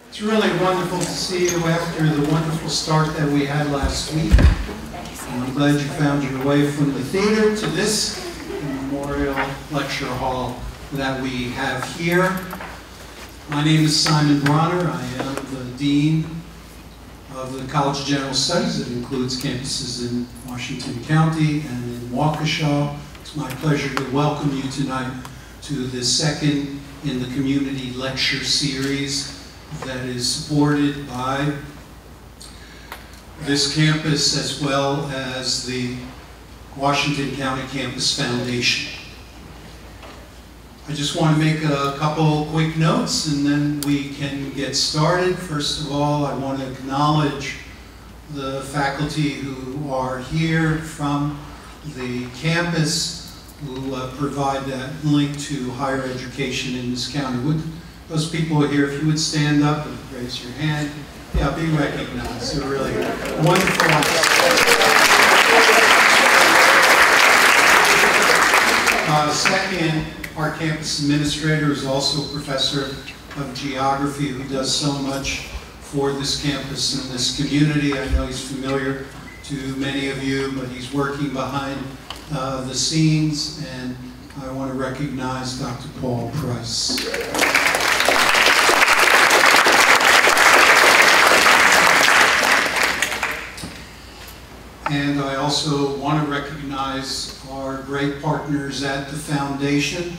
It's really wonderful to see you after the wonderful start that we had last week. And I'm glad you found your way from the theater to this Memorial Lecture Hall that we have here. My name is Simon Bronner. I am the Dean of the College of General Studies. It includes campuses in Washington County and in Waukesha. It's my pleasure to welcome you tonight to the second in the community lecture series that is supported by this campus as well as the Washington County Campus Foundation. I just want to make a couple quick notes and then we can get started. First of all, I want to acknowledge the faculty who are here from the campus who provide that link to higher education in this county. Those people are here, if you would stand up and raise your hand. Yeah, be recognized. They're really wonderful. Second, our campus administrator is also a professor of geography who does so much for this campus and this community. I know he's familiar to many of you, but he's working behind the scenes, and I want to recognize Dr. Paul Price. And I also want to recognize our great partners at the foundation.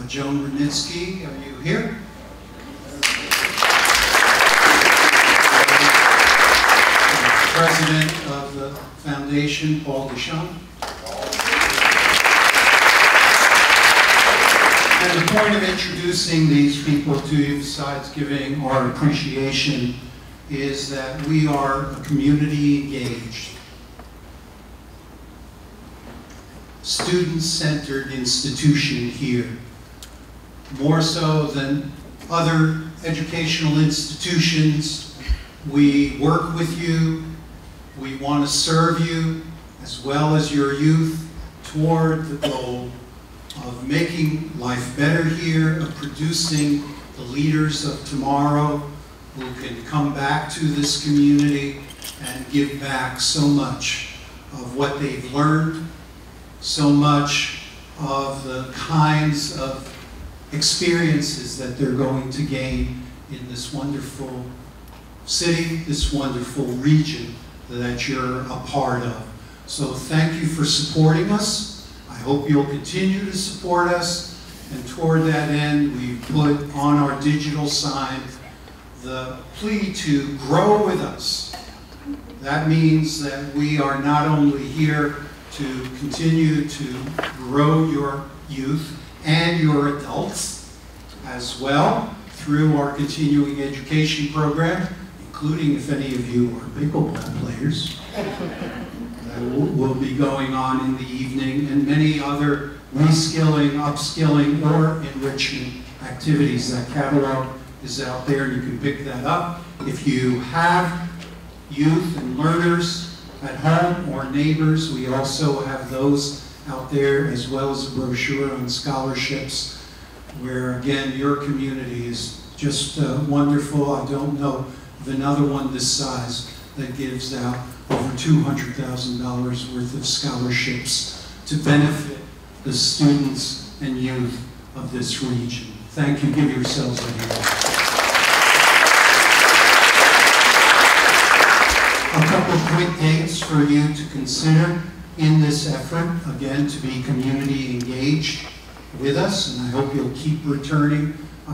Joan Renitsky, are you here? President of the foundation, Paul Deschamps. And the point of introducing these people to you, besides giving our appreciation, is that we are a community engaged, student-centered institution here. More so than other educational institutions, we work with you, we want to serve you, as well as your youth, toward the goal of making life better here, of producing the leaders of tomorrow who can come back to this community and give back so much of what they've learned, so much of the kinds of experiences that they're going to gain in this wonderful city, this wonderful region that you're a part of. So thank you for supporting us. I hope you'll continue to support us. And toward that end, we've put on our digital sign the plea to grow with us. That means that we are not only here to continue to grow your youth and your adults as well through our continuing education program, including if any of you are pickleball players. That will be going on in the evening, and many other reskilling, upskilling, or enrichment activities. That catalog is out there, and you can pick that up. If you have youth and learners at home or neighbors, we also have those out there, as well as a brochure on scholarships, where again your community is just wonderful. I don't know of another one this size that gives out over $200,000 worth of scholarships to benefit the students and youth of this region. Thank you. Give yourselves a hand. A couple quick dates for you to consider in this effort, again, to be community engaged with us, and I hope you'll keep returning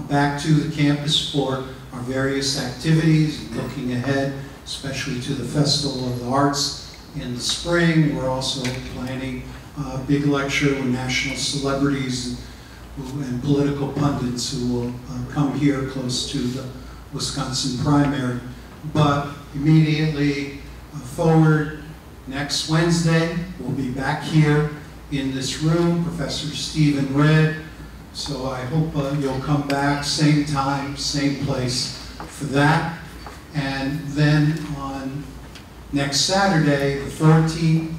back to the campus for our various activities, and looking ahead, especially to the Festival of the Arts in the spring. We're also planning a big lecture with national celebrities and political pundits who will come here close to the Wisconsin primary. But immediately forward, next Wednesday, we'll be back here in this room, Professor Stephen Redd. So I hope you'll come back, same time, same place for that. And then on next Saturday, the 14th,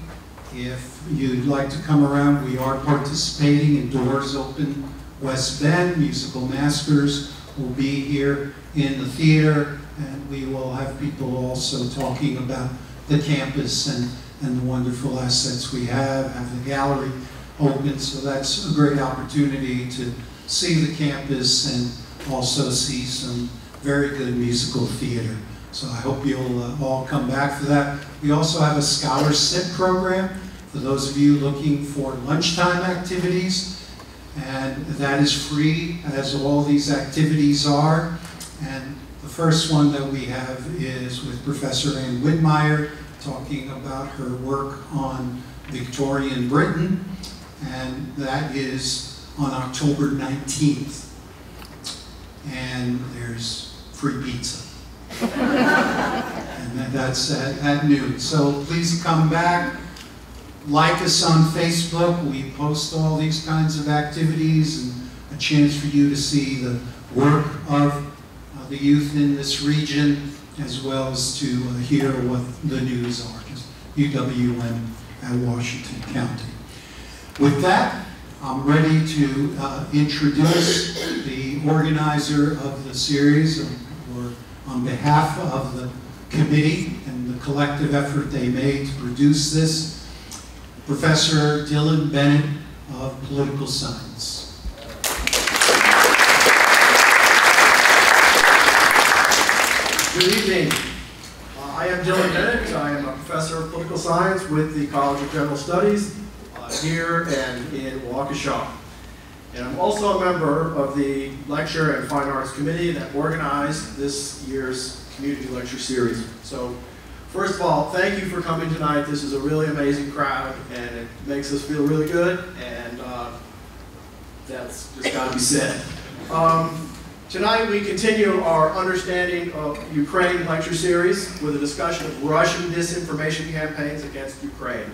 if you'd like to come around, we are participating in Doors Open West Bend, Musical Maskers will be here in the theater, and we will have people also talking about the campus and the wonderful assets we have the gallery open, so that's a great opportunity to see the campus and also see some very good musical theater. So I hope you'll all come back for that. We also have a scholarship program for those of you looking for lunchtime activities, and that is free, as all these activities are. And the first one that we have is with Professor Ann Whitmire, talking about her work on Victorian Britain, and that is on October 19th. And there's free pizza. And that's at noon. So please come back. Like us on Facebook. We post all these kinds of activities and a chance for you to see the work of the youth in this region, as well as to hear what the news are, just UWM at Washington County. With that, I'm ready to introduce the organizer of the series, or on behalf of the committee and the collective effort they made to produce this, Professor Dylan Bennett of Political Science. Good evening. I am Dylan Bennett. I am a professor of political science with the College of General Studies here and in Waukesha. And I'm also a member of the Lecture and Fine Arts Committee that organized this year's community lecture series. So first of all, thank you for coming tonight. This is a really amazing crowd, and it makes us feel really good, and that's just got to be said. Tonight we continue our Understanding of Ukraine lecture series with a discussion of Russian disinformation campaigns against Ukraine.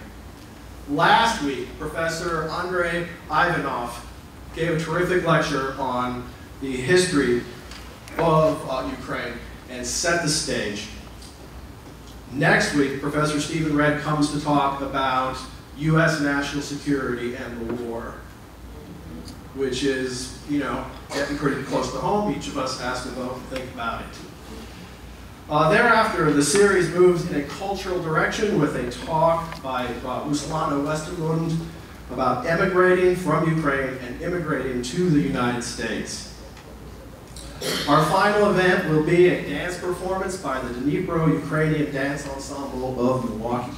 Last week, Professor Andrei Ivanov gave a terrific lecture on the history of Ukraine and set the stage. Next week, Professor Stephen Redd comes to talk about U.S. national security and the war, which is, you know, getting pretty close to home. Each of us has to vote and think about it. Thereafter, the series moves in a cultural direction with a talk by Ruslana Westerlund about emigrating from Ukraine and immigrating to the United States. Our final event will be a dance performance by the Dnipro Ukrainian Dance Ensemble of Milwaukee,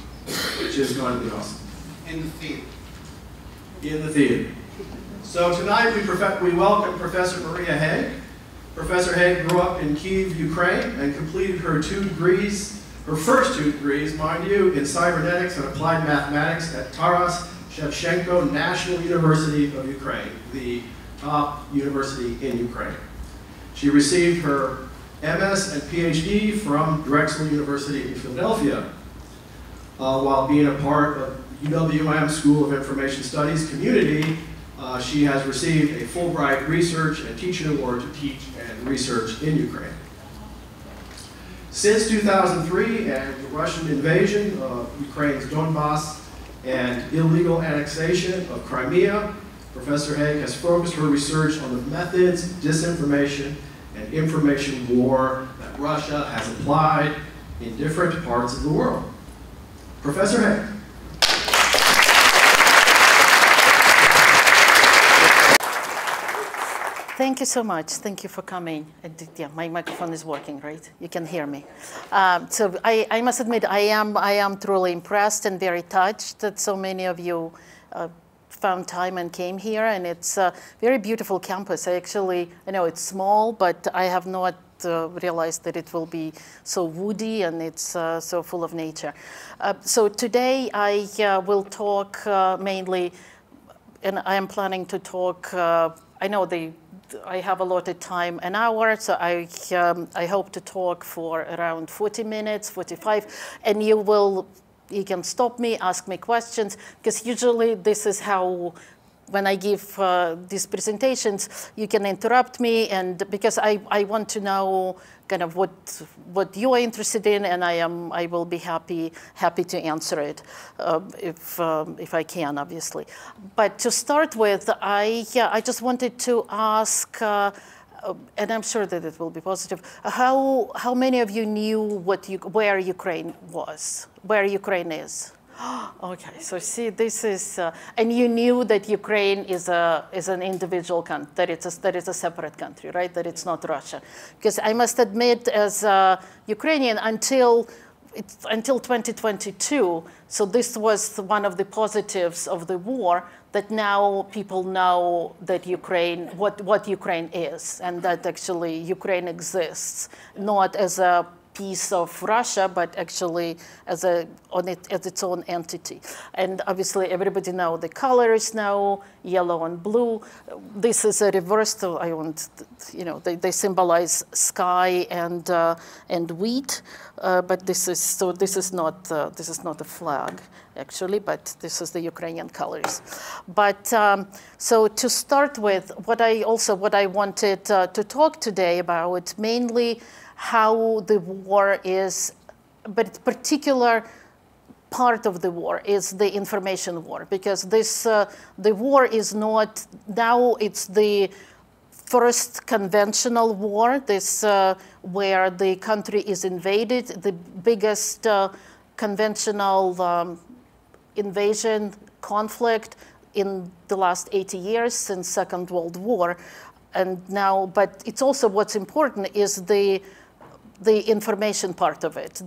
which is going to be awesome. In the theater. In the theater. So tonight we welcome Professor Maria Haigh. Professor Haigh grew up in Kyiv, Ukraine, and completed her first two degrees, mind you, in cybernetics and applied mathematics at Taras Shevchenko National University of Ukraine, the top university in Ukraine. She received her MS and PhD from Drexel University in Philadelphia, while being a part of UW-Milwaukee School of Information Studies community. She has received a Fulbright Research and Teaching Award to teach and research in Ukraine. Since 2003 and the Russian invasion of Ukraine's Donbass and illegal annexation of Crimea, Professor Haigh has focused her research on the methods, disinformation, and information war that Russia has applied in different parts of the world. Professor Haigh. Thank you so much. Thank you for coming. Yeah, my microphone is working, right? You can hear me. So I must admit, I am truly impressed and very touched that so many of you found time and came here. And it's a very beautiful campus. I know it's small, but I have not realized that it will be so woody and it's so full of nature. So today I will talk mainly, and I am planning to talk, I know I have allotted time, an hour, so I hope to talk for around 40 minutes, 45, and you can stop me, ask me questions, because usually this is how, when I give these presentations, you can interrupt me, and because I want to know kind of what you are interested in, and I will be happy to answer it if I can, obviously. But to start with, I just wanted to ask and I'm sure that it will be positive. How many of you knew where Ukraine was, where Ukraine is? Okay, so see, this is, and you knew that Ukraine is an individual country, that it's a separate country, right? That it's not Russia, because I must admit, as a Ukrainian, until 2022, so this was one of the positives of the war, that now people know that Ukraine, what Ukraine is, and that actually Ukraine exists, not as a piece of Russia, but actually as its own entity. And obviously everybody know the colors now, yellow and blue. This is a reverse, they symbolize sky and wheat, but this is not a flag actually, but this is the Ukrainian colors. But so to start with, what I wanted to talk today about mainly how the war is, but particular part of the war is the information war, because the war is not, now it's the first conventional war, where the country is invaded, the biggest conventional invasion conflict in the last 80 years since Second World War. And now, but it's also what's important is the information part of it,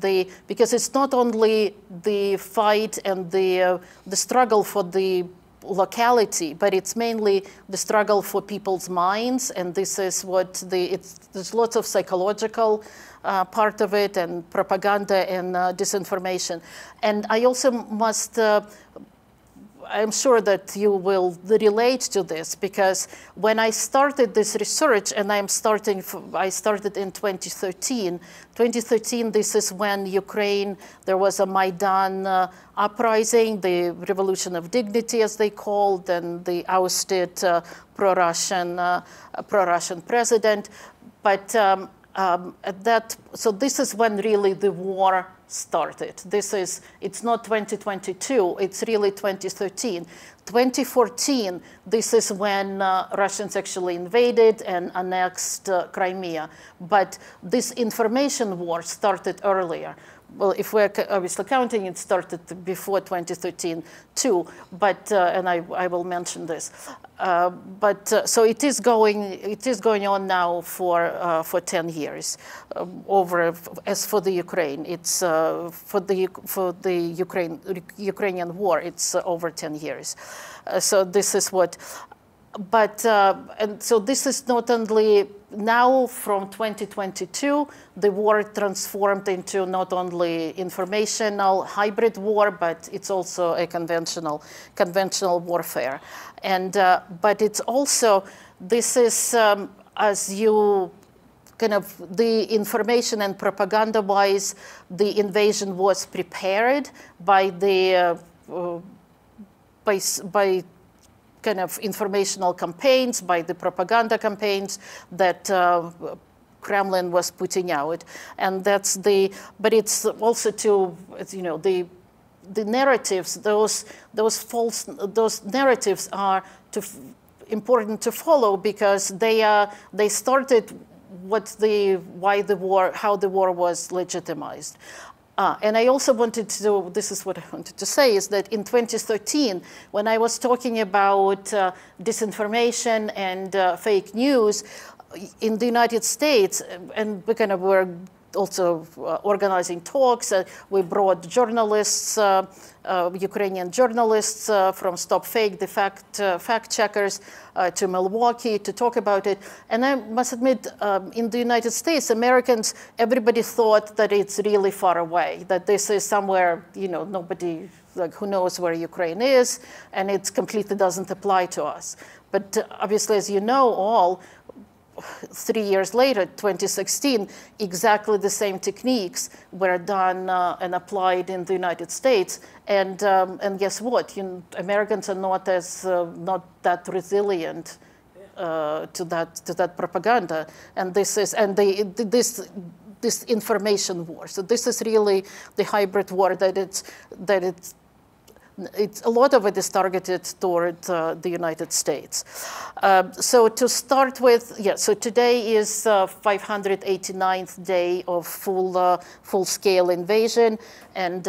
because it's not only the fight and the struggle for the locality, but it's mainly the struggle for people's minds, and this is what there's lots of psychological part of it, and propaganda and disinformation. And I also must I'm sure that you will relate to this, because when I started this research, and I started in 2013. 2013, this is when Ukraine, there was a Maidan uprising, the Revolution of Dignity, as they called, and they ousted pro-Russian president. But so this is when really the war started. It's not 2022, it's really 2013. 2014, this is when Russians actually invaded and annexed Crimea. But this information war started earlier. Well, if we're obviously counting, it started before 2013 too, but, and I will mention this. So it is going on now for 10 years. As for the Ukraine, it's for the Ukrainian war, it's over 10 years. So this is what. But, and so this is not only now from 2022, the war transformed into not only informational hybrid war, but it's also a conventional warfare. And, but it's also, this is, as you kind of, the information and propaganda-wise, the invasion was prepared by the, by kind of informational campaigns, by the propaganda campaigns that Kremlin was putting out. And that's but it's also to, the narratives, those narratives are important to follow, because they started how the war was legitimized. And I also wanted to, this is what I wanted to say, is that in 2013, when I was talking about disinformation and fake news in the United States, and we kind of were also organizing talks, we brought journalists, Ukrainian journalists from Stop Fake, the fact checkers, to Milwaukee to talk about it. And I must admit, in the United States, Americans, everybody thought that it's really far away, that this is somewhere, nobody, who knows where Ukraine is, and it completely doesn't apply to us. But obviously, as you know all, 3 years later, 2016, exactly the same techniques were done and applied in the United States. And guess what? Americans are not that resilient to that propaganda. And this is this information war. So this is really the hybrid war, that a lot of it is targeted toward the United States. So to start with, so today is 589th day of full-scale invasion, and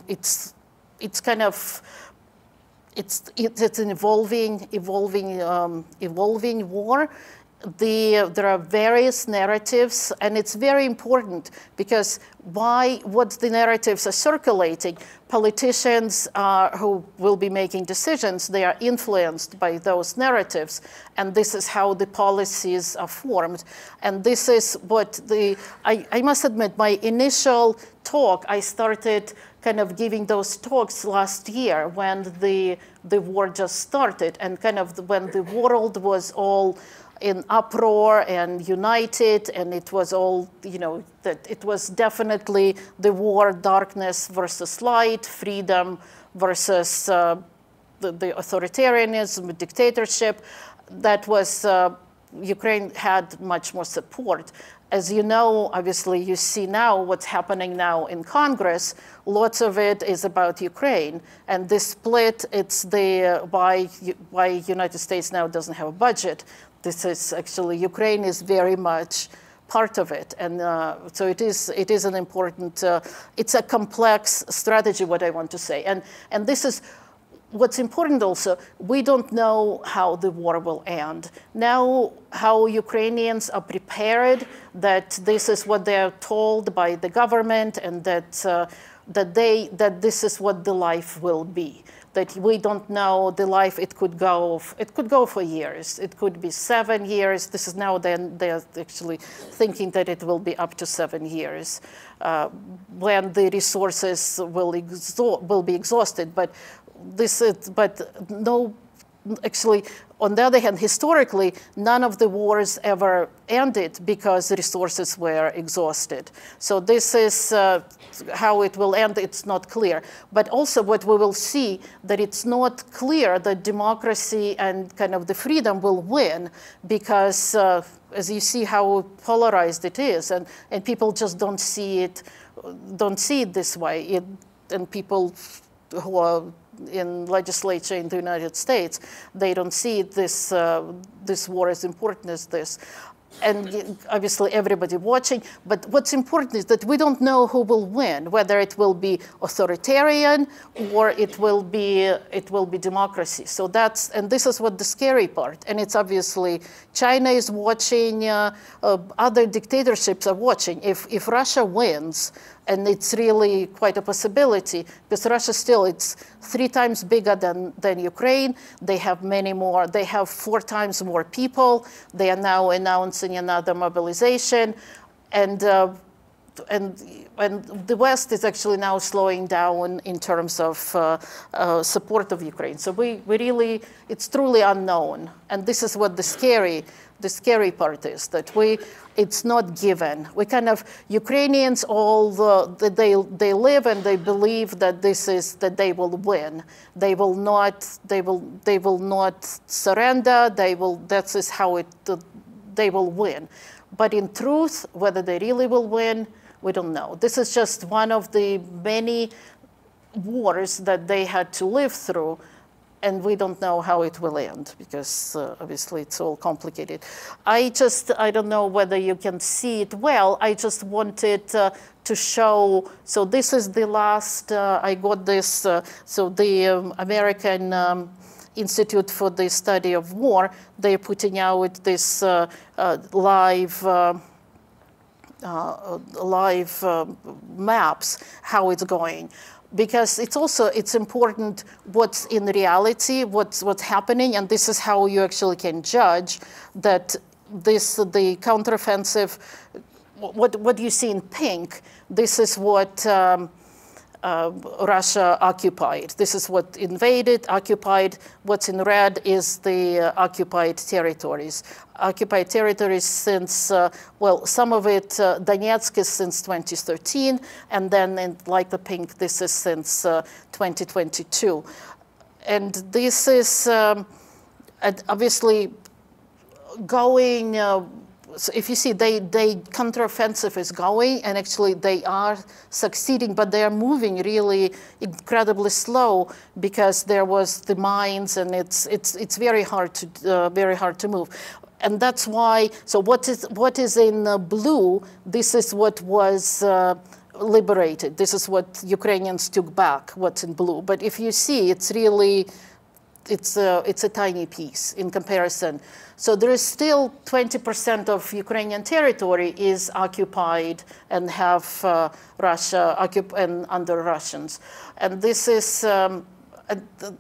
it's kind of it's an evolving war. There are various narratives, and it's very important because what the narratives are circulating, politicians who will be making decisions, they are influenced by those narratives, and this is how the policies are formed. And this is what I must admit, my initial talk, I started kind of giving those talks last year when the war just started, and kind of when the world was all in uproar and united, and it was all, that it was definitely the war, darkness versus light, freedom versus the authoritarianism, dictatorship. That was, Ukraine had much more support. As you know, obviously, you see now what's happening now in Congress. Lots of it is about Ukraine. And this split, it's why United States now doesn't have a budget. This is actually, Ukraine is very much part of it. And so it is an important, it's a complex strategy, what I want to say. And this is, what's important also, we don't know how the war will end. Now, how Ukrainians are prepared, that this is what they are told by the government, and that this is what the life will be. That we don't know the life, it could go for years. It could be 7 years. This is now they're actually thinking that it will be up to 7 years when the resources will be exhausted. But no, actually, on the other hand, historically, none of the wars ever ended because resources were exhausted. So this is how it will end. It's not clear. But also what we will see, that it's not clear that democracy and kind of the freedom will win, because as you see how polarized it is, and people just don't see it this way. And people who are in legislature in the United States, they don't see this war as important as this. And obviously everybody watching, but what's important is that we don't know who will win, whether it will be authoritarian or it will be democracy. So and this is what the scary part. And it's obviously China is watching, other dictatorships are watching. If Russia wins, and it's really quite a possibility, because Russia still, it's 3 times bigger than Ukraine. They have many more, they have 4 times more people. They are now announcing another mobilization. And the West is actually now slowing down in terms of support of Ukraine. So we really, it's truly unknown. And this is what the scary part is, that it's not given. We kind of, Ukrainians they live and they believe that that they will win. They will not surrender. That is how they will win. But in truth, whether they really will win, we don't know. This is just one of the many wars that they had to live through. And we don't know how it will end, because obviously it's all complicated. I don't know whether you can see it well. I just wanted to show, so this is the last, I got this, so the American Institute for the Study of War, they're putting out this live maps, how it's going. Because it's important what's in reality, what's happening, and this is how you actually can judge that the counteroffensive, what you see in pink, this is what Russia occupied. This is what invaded, occupied. What's in red is the occupied territories. Occupied territories since, well, some of it, Donetsk is since 2013, and then like the pink, this is since 2022. And this is obviously going, so if you see, they counteroffensive is going, and actually they are succeeding, but they are moving really incredibly slow because there was the mines, and it's very hard to move. And that's why, so what is in blue, this is what was liberated. This is what Ukrainians took back, what's in blue. But if you see, it's really, it's a tiny piece in comparison. So there is still 20% of Ukrainian territory is occupied and have Russia and under Russians. And this is,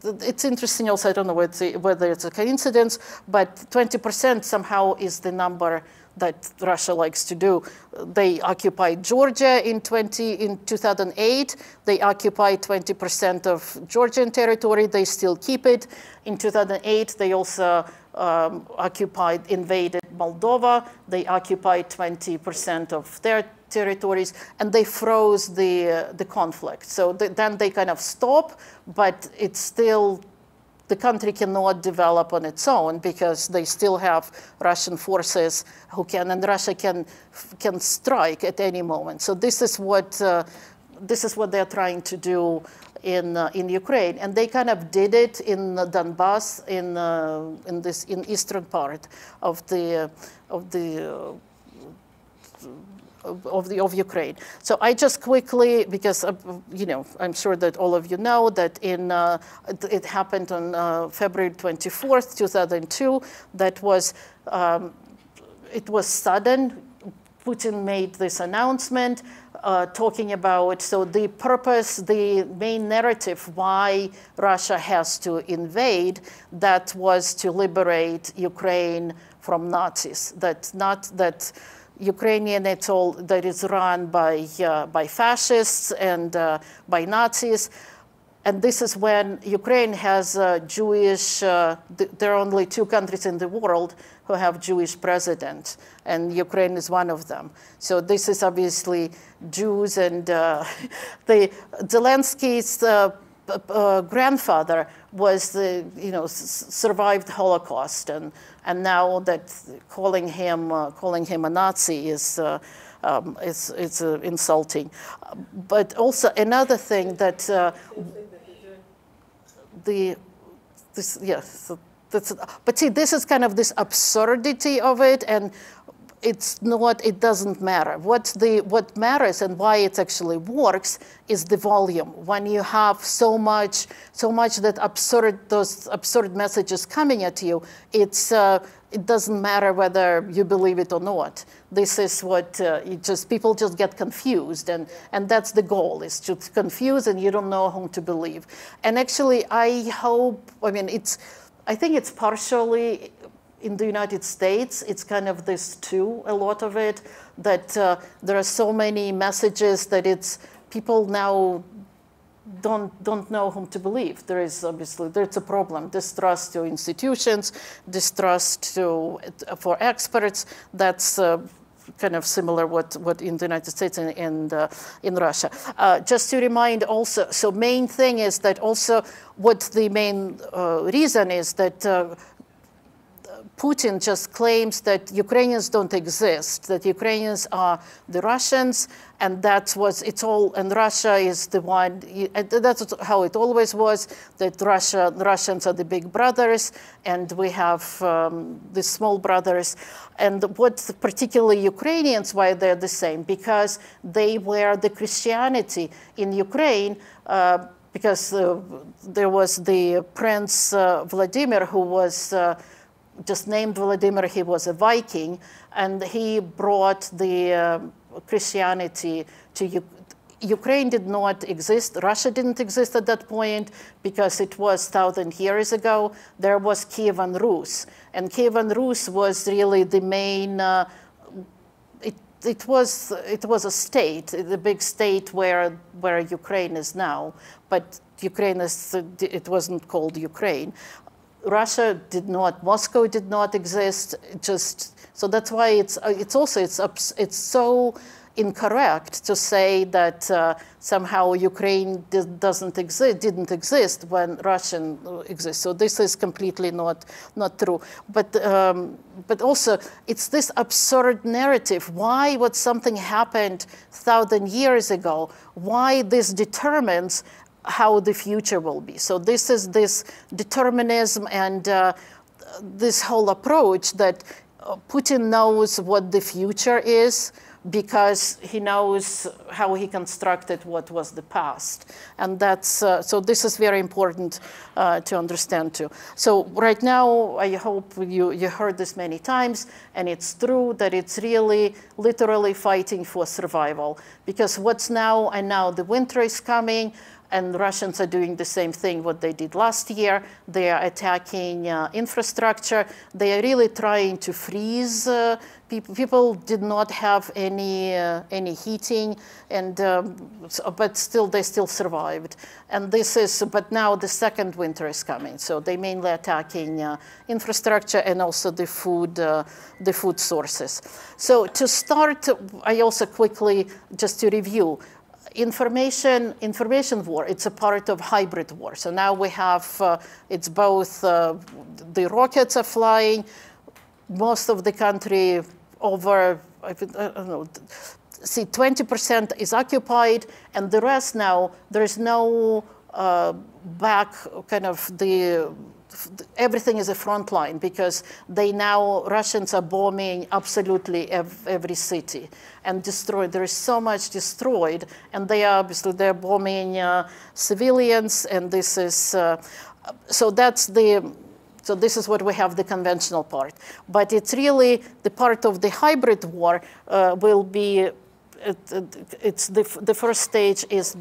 it's interesting also, I don't know whether it's a coincidence, but 20% somehow is the number that Russia likes to do. They occupied Georgia in 2008. They occupied 20% of Georgian territory. They still keep it. In 2008, they also invaded Moldova. They occupied 20% of their territories, and they froze the conflict. So then they kind of stop, but it's still, the country cannot develop on its own because they still have Russian forces who can, and Russia can strike at any moment. So this is what they're trying to do in Ukraine, and they kind of did it in Donbass, in eastern part of Ukraine. So I just quickly, because I'm sure that all of you know that it happened on February 24th, 2002. That was it was sudden. Putin made this announcement talking about, so the purpose, the main narrative why Russia has to invade, that was to liberate Ukraine from Nazis. That not that Ukrainian, it's all that is run by fascists and by Nazis. And this is when Ukraine has Jewish, there are only 2 countries in the world who have Jewish president, and Ukraine is one of them. So this is obviously Jews, and Zelensky's grandfather was survived Holocaust, and now that calling him a Nazi is insulting. But also another thing that but see, this is kind of this absurdity of it, and it's not, it doesn't matter. What matters and why it actually works is the volume. When you have so much that those absurd messages coming at you, it doesn't matter whether you believe it or not. This is what people just get confused, and that's the goal, is to confuse, and you don't know whom to believe. And actually, I think it's partially in the United States. It's kind of this too, a lot of it, that there are so many messages that people now don't know whom to believe. there's a problem. Distrust to institutions, distrust for experts. That's kind of similar what in the United States and in Russia. Just to remind also, so main thing is that also what the main reason is that Putin just claims that Ukrainians don't exist, that Ukrainians are the Russians, and that's what it's all, and Russia is the one, that's how it always was, that the Russians are the big brothers, and we have the small brothers. And what particularly Ukrainians, why they're the same, because they were the Christianity in Ukraine, because there was the Prince Vladimir, who was just named Vladimir. He was a Viking, and he brought the Christianity to Ukraine. Did not exist. Russia didn't exist at that point because it was 1,000 years ago. There was Kievan Rus, and Kievan Rus was really the main. It was a state, the big state where Ukraine is now, but Ukraine it wasn't called Ukraine. Russia did not, Moscow did not exist. So that's why it's so incorrect to say that somehow Ukraine didn't exist when Russian exists. So this is completely not true. But also, it's this absurd narrative. Why would something happened 1,000 years ago? Why this determines how the future will be? So this is this determinism and this whole approach that Putin knows what the future is because he knows how he constructed what was the past. And that's, so this is very important to understand too. So right now, I hope you heard this many times, and it's true that it's really literally fighting for survival. Because what's now, and now the winter is coming, and the Russians are doing the same thing what they did last year. They are attacking infrastructure. They are really trying to freeze people. People did not have any heating, and but still they still survived. And this is, but now the second winter is coming. So they mainly attacking infrastructure and also the food sources. So to start, I also quickly just to review. Information war, it's a part of hybrid war. So now we have, it's both, the rockets are flying, most of the country over, I don't know, see 20% is occupied, and the rest now, there's no back, kind of everything is a front line because Russians are bombing absolutely every city and destroyed. There is so much destroyed, and they're bombing civilians, and this is, so this is what we have, the conventional part. But it's really the part of the hybrid war will be, it's the first stage is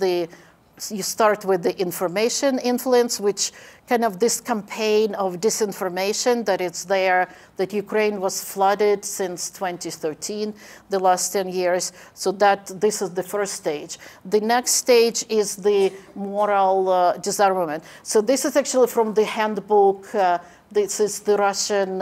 you start with the information influence, which kind of this campaign of disinformation that it's there, that Ukraine was flooded since 2013, the last 10 years. So this is the first stage. The next stage is the moral disarmament. So this is actually from the handbook. This is the Russian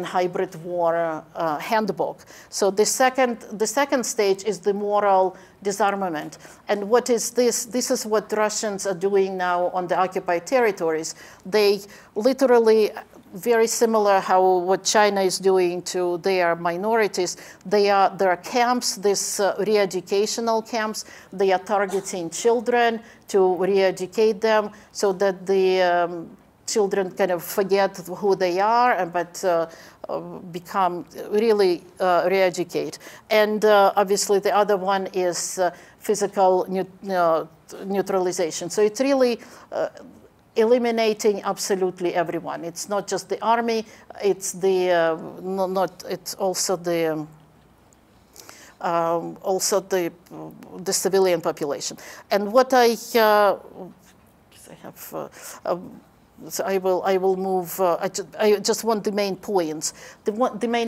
hybrid war handbook. So the second stage is the moral disarmament. And what is this? This is what Russians are doing now on the occupied territories. They literally, very similar what China is doing to their minorities. There are camps, these re-educational camps. They are targeting children to re-educate them so that the children kind of forget who they are, but become really re-educate. And obviously the other one is physical neutralization. So it's really eliminating absolutely everyone. It's not just the army, it's it's also the civilian population. And what I have. So I will move. I just want the main points. The main.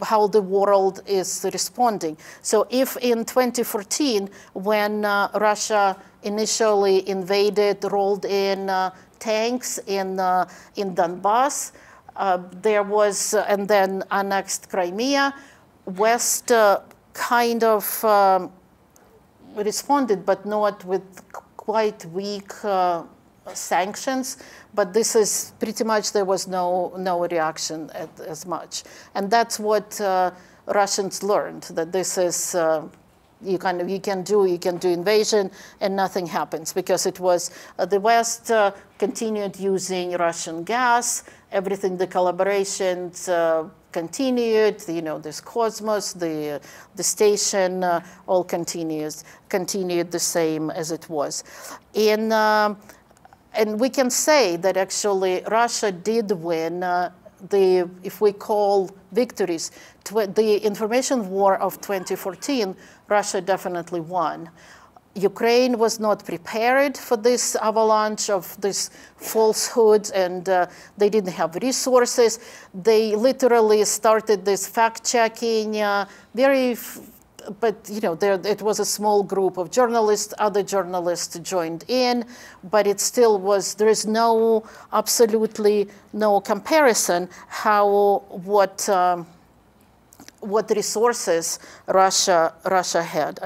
How the world is responding. So if in 2014, when Russia initially rolled in tanks in Donbass, there was, and then annexed Crimea, West kind of responded, but not with quite weak sanctions, but this is pretty much, there was no reaction as much. And that's what Russians learned, that this is, you can do invasion and nothing happens, because it was, the West continued using Russian gas, everything, the collaborations continued, this Cosmos, the station, all continued the same as it was. And we can say that actually Russia did win if we call victories, the information war of 2014, Russia definitely won. Ukraine was not prepared for this avalanche of this falsehood, and they didn't have resources. They literally started this fact-checking, but it was a small group of journalists. Other journalists joined in, but it still was. There is absolutely no comparison what resources Russia had.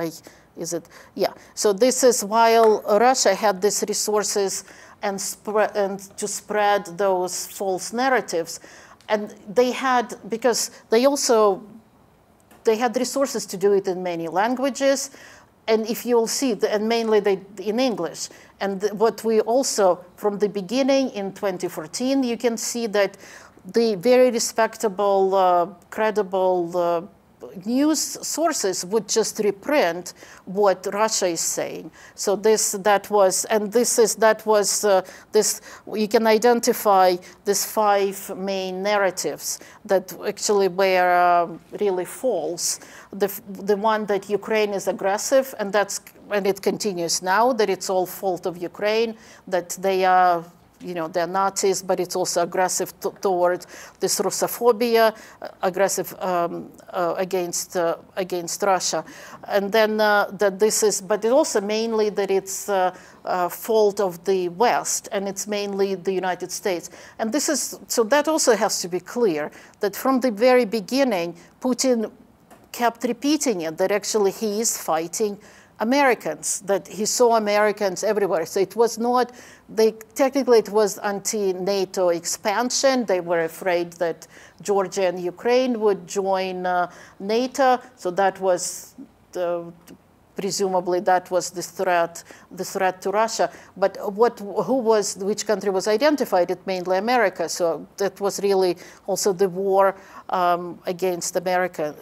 So this is while Russia had these resources and to spread those false narratives, and they had, because they had resources to do it in many languages, and if you'll see, and mainly in English. And what we also, from the beginning in 2014, you can see that the very respectable, credible news sources would just reprint what Russia is saying. So you can identify these 5 main narratives that actually were really false. The one that Ukraine is aggressive, and it continues now, that it's all fault of Ukraine, that they are they're Nazis, but it's also aggressive toward this Russophobia, aggressive against Russia. And then but it also mainly that it's fault of the West, and it's mainly the United States. And so that also has to be clear, that from the very beginning, Putin kept repeating it, that actually he is fighting Americans, that he saw Americans everywhere. So it was not, technically it was anti-NATO expansion. They were afraid that Georgia and Ukraine would join NATO. So that was, presumably that was the threat to Russia. But which country was identified? It mainly America. So that was really also the war against America.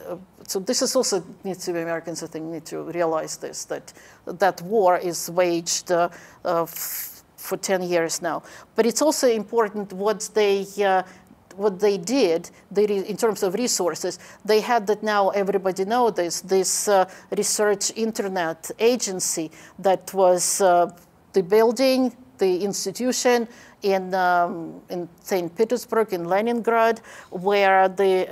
So this is also needs to be Americans, I think, need to realize this, that war is waged for 10 years now. But it's also important what they did in terms of resources. They had that now everybody knows this research internet agency that was the building, the institution in St. Petersburg, in Leningrad, where they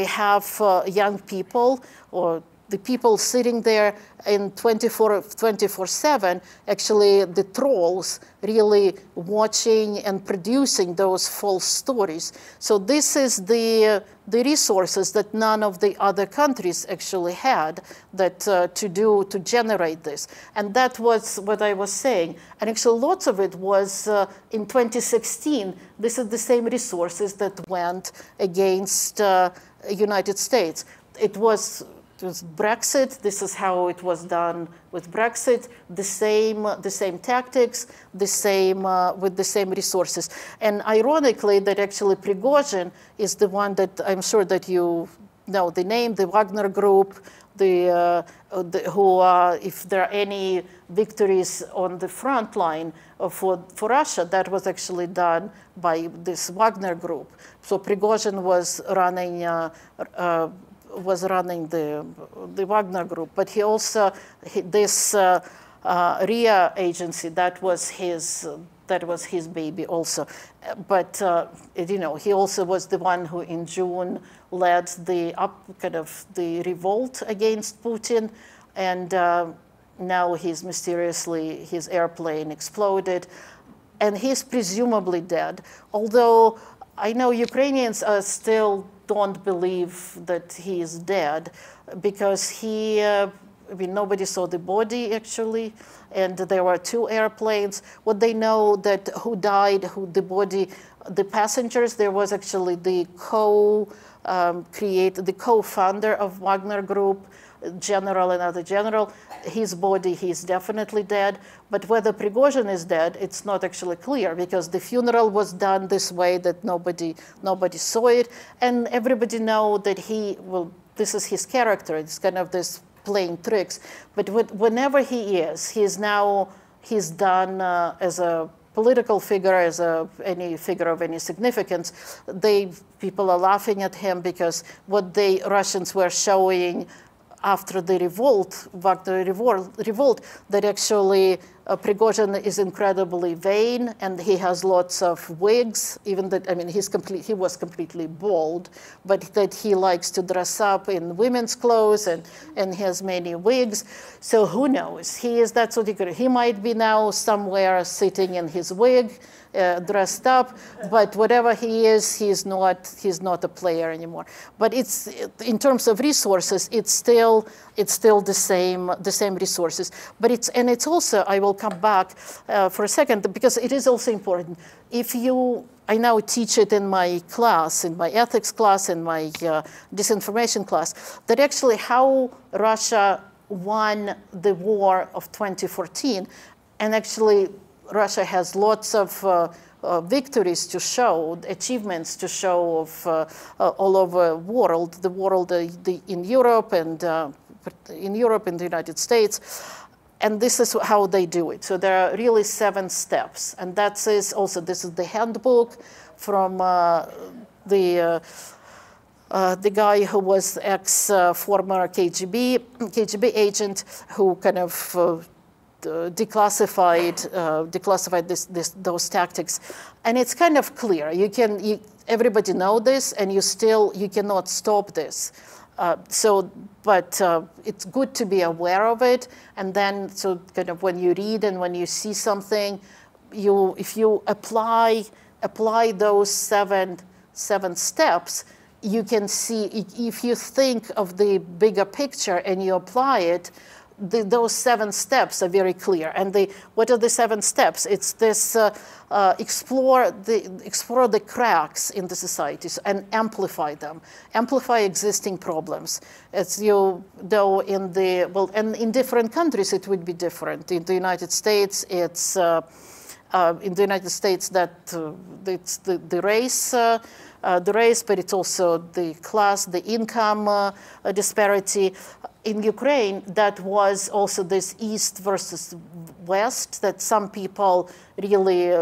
have young people, or the people sitting there in 24/7, actually the trolls really watching and producing those false stories. So this is the resources that none of the other countries actually had to generate this. And that was what I was saying. And actually lots of it was in 2016. This is the same resources that went against United States. It was Brexit. This is how it was done with Brexit. The same tactics, with the same resources. And ironically, that actually Prigozhin is the one that I'm sure that you know the name, the Wagner Group, if there are any victories on the front line for Russia, that was actually done by this Wagner Group. So Prigozhin was running the Wagner Group, but he also this RIA agency, that was his baby also. But he also was the one who in June led the revolt against Putin, and now his airplane exploded, and he's presumably dead. Although I know Ukrainians still don't believe that he is dead, because nobody saw the body actually, and there were 2 airplanes. What they know that who died, the passengers, there was actually the co-founder of Wagner Group, general, another general. His body, he's definitely dead. But whether Prigozhin is dead, it's not actually clear, because the funeral was done this way that nobody saw it, and everybody know that this is his character. It's kind of this playing tricks. But whenever he's done as a political figure, as any figure of any significance. People are laughing at him because what the Russians were showing after the revolt, that actually Prigozhin is incredibly vain, and he has lots of wigs. Even that, I mean, he was completely bald, but that he likes to dress up in women's clothes and he has many wigs. So who knows? That's what he might be now somewhere sitting in his wig, dressed up, but whatever he is, he's not a player anymore. But it's, in terms of resources, it's still the same resources. But it's also, I will come back for a second, because it is also important. I now teach it in my class, in my ethics class, in my disinformation class, that actually how Russia won the war of 2014, and actually Russia has lots of victories to show, achievements to show of all over the world, in Europe and in the United States. And this is how they do it. So there are really 7 steps. And this is the handbook from the guy who was former KGB agent, who kind of declassified those tactics, and it's kind of clear. Everybody know this, and you cannot stop this. But it's good to be aware of it, and then so kind of when you read and when you see something, if you apply those seven steps, you can see, if you think of the bigger picture and you apply it, those 7 steps are very clear. And what are the 7 steps? It's this explore the cracks in the societies and amplify them, amplify existing problems. As you know, and in different countries it would be different. In the United States, it's it's the race, but it's also the class, the income disparity. In Ukraine, that was also this East versus West, that some people really,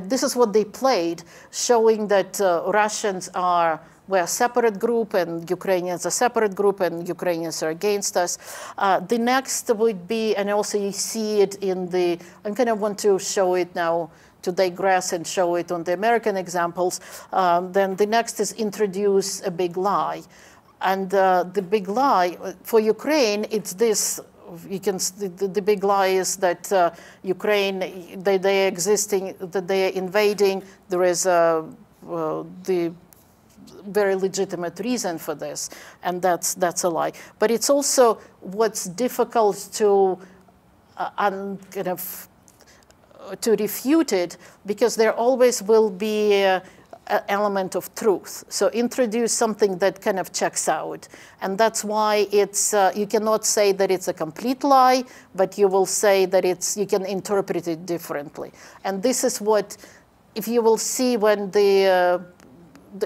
this is what they played, showing that Russians were a separate group and Ukrainians a separate group and Ukrainians are against us. The next would be, and also you see it I kind of want to show it now, to digress and show it on the American examples. Then the next is introduce a big lie. And the big lie for Ukraine, it's this. The big lie is that Ukraine, they are existing, that they are invading. There is the very legitimate reason for this, and that's a lie. But it's also what's difficult to to refute it, because there always will be an element of truth. So introduce something that kind of checks out. And that's why it's, you cannot say that it's a complete lie, but you will say that you can interpret it differently. And this is what, if you will see when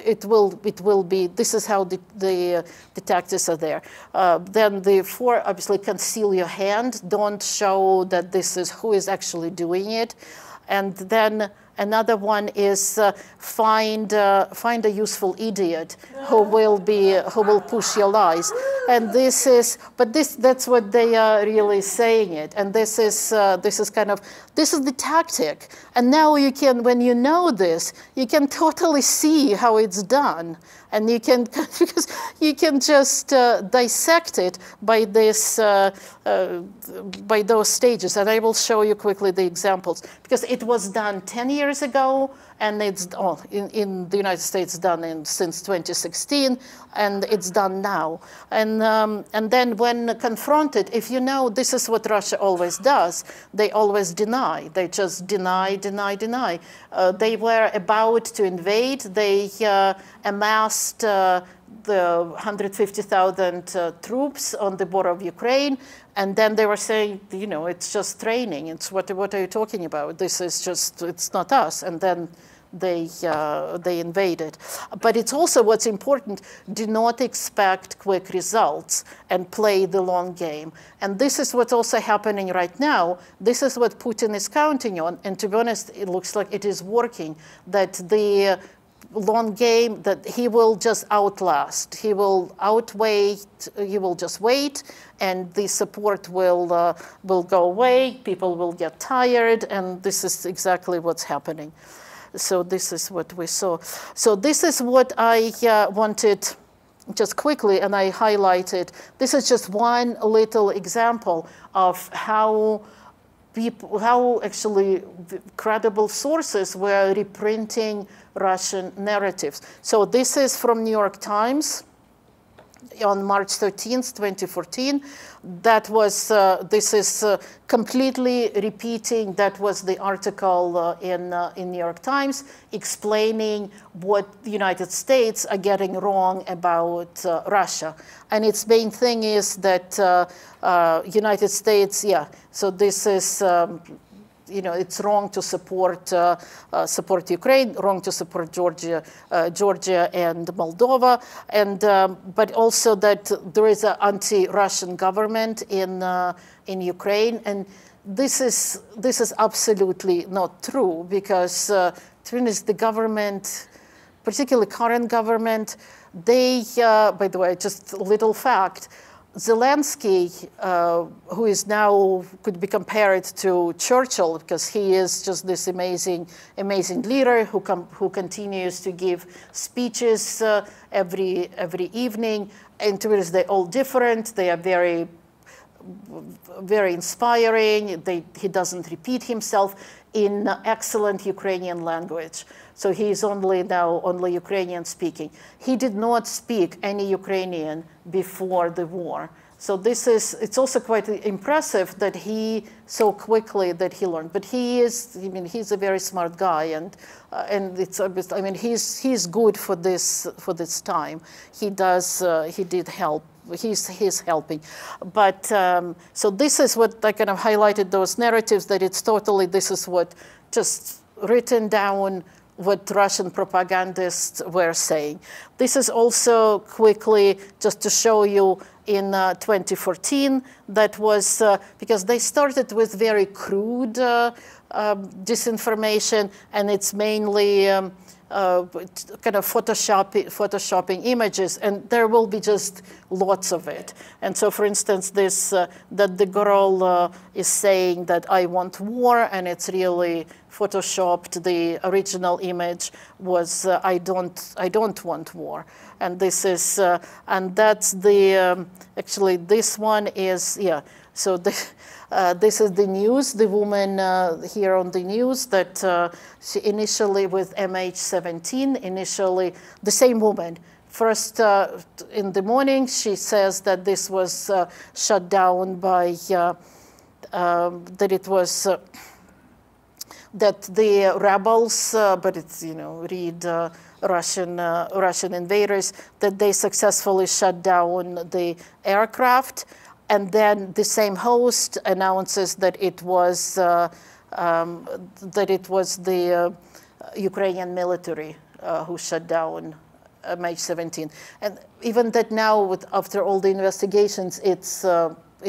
it will be, this is how the tactics are there. Then the 4, obviously, conceal your hand. Don't show that this is who is actually doing it. And then another one is find a useful idiot who will push your lies. And that's what they are really saying it. And this is the tactic. And now you can, when you know this, you can totally see how it's done. And you can, because you can just dissect it by by those stages. And I will show you quickly the examples, because it was done 10 years ago, and it's in the United States done since 2016, and it's done now. And then when confronted, if you know this is what Russia always does, they always deny. They just deny. They were about to invade. They amassed the 150,000 troops on the border of Ukraine, and then they were saying, it's just training. It's what are you talking about? This is just, it's not us. And then they invaded. But it's also what's important, do not expect quick results and play the long game. And this is what's also happening right now. This is what Putin is counting on. And to be honest, it looks like it is working, that long game that he will just outlast. He will outweigh, he will just wait, and the support will go away, people will get tired, and this is exactly what's happening. So this is what we saw. So this is what I wanted just quickly, and I highlighted. This is just one little example of how actually credible sources were reprinting Russian narratives. So this is from New York Times on March 13th, 2014. That was, this is completely repeating, that was the article in New York Times explaining what the United States are getting wrong about Russia. And its main thing is that United States, so this is, it's wrong to support Ukraine, wrong to support Georgia and Moldova, and but also that there is an anti-Russian government in Ukraine, and this is absolutely not true, because the government, particularly current government, they by the way, just a little fact. Zelensky, who is now could be compared to Churchill, because he is just this amazing leader who continues to give speeches every evening. And to us, they're all different. They are very inspiring. He doesn't repeat himself in excellent Ukrainian language. So he is only Ukrainian speaking. He did not speak any Ukrainian before the war. So it's also quite impressive that he so quickly that he learned. But he's a very smart guy, and it's obvious. I mean, he's good for this time. He did help. He's helping. But so this is what I kind of highlighted, those narratives, that it's totally, this is what just written down what Russian propagandists were saying. This is also quickly just to show you in 2014, that was because they started with very crude disinformation, and it's mainly kind of photoshopping images, and there will be just lots of it. And so, for instance, this that the girl is saying that I want war, and it's really photoshopped. The original image was I don't want war, and this is and that's the actually this one is So this is the news. The woman here on the news that she initially with MH17, initially the same woman. First, in the morning, she says that this was shut down by, that it was, that the rebels, but it's, read Russian invaders, that they successfully shut down the aircraft. And then the same host announces that it was the Ukrainian military who shut down MH17. And even that now, after all the investigations, it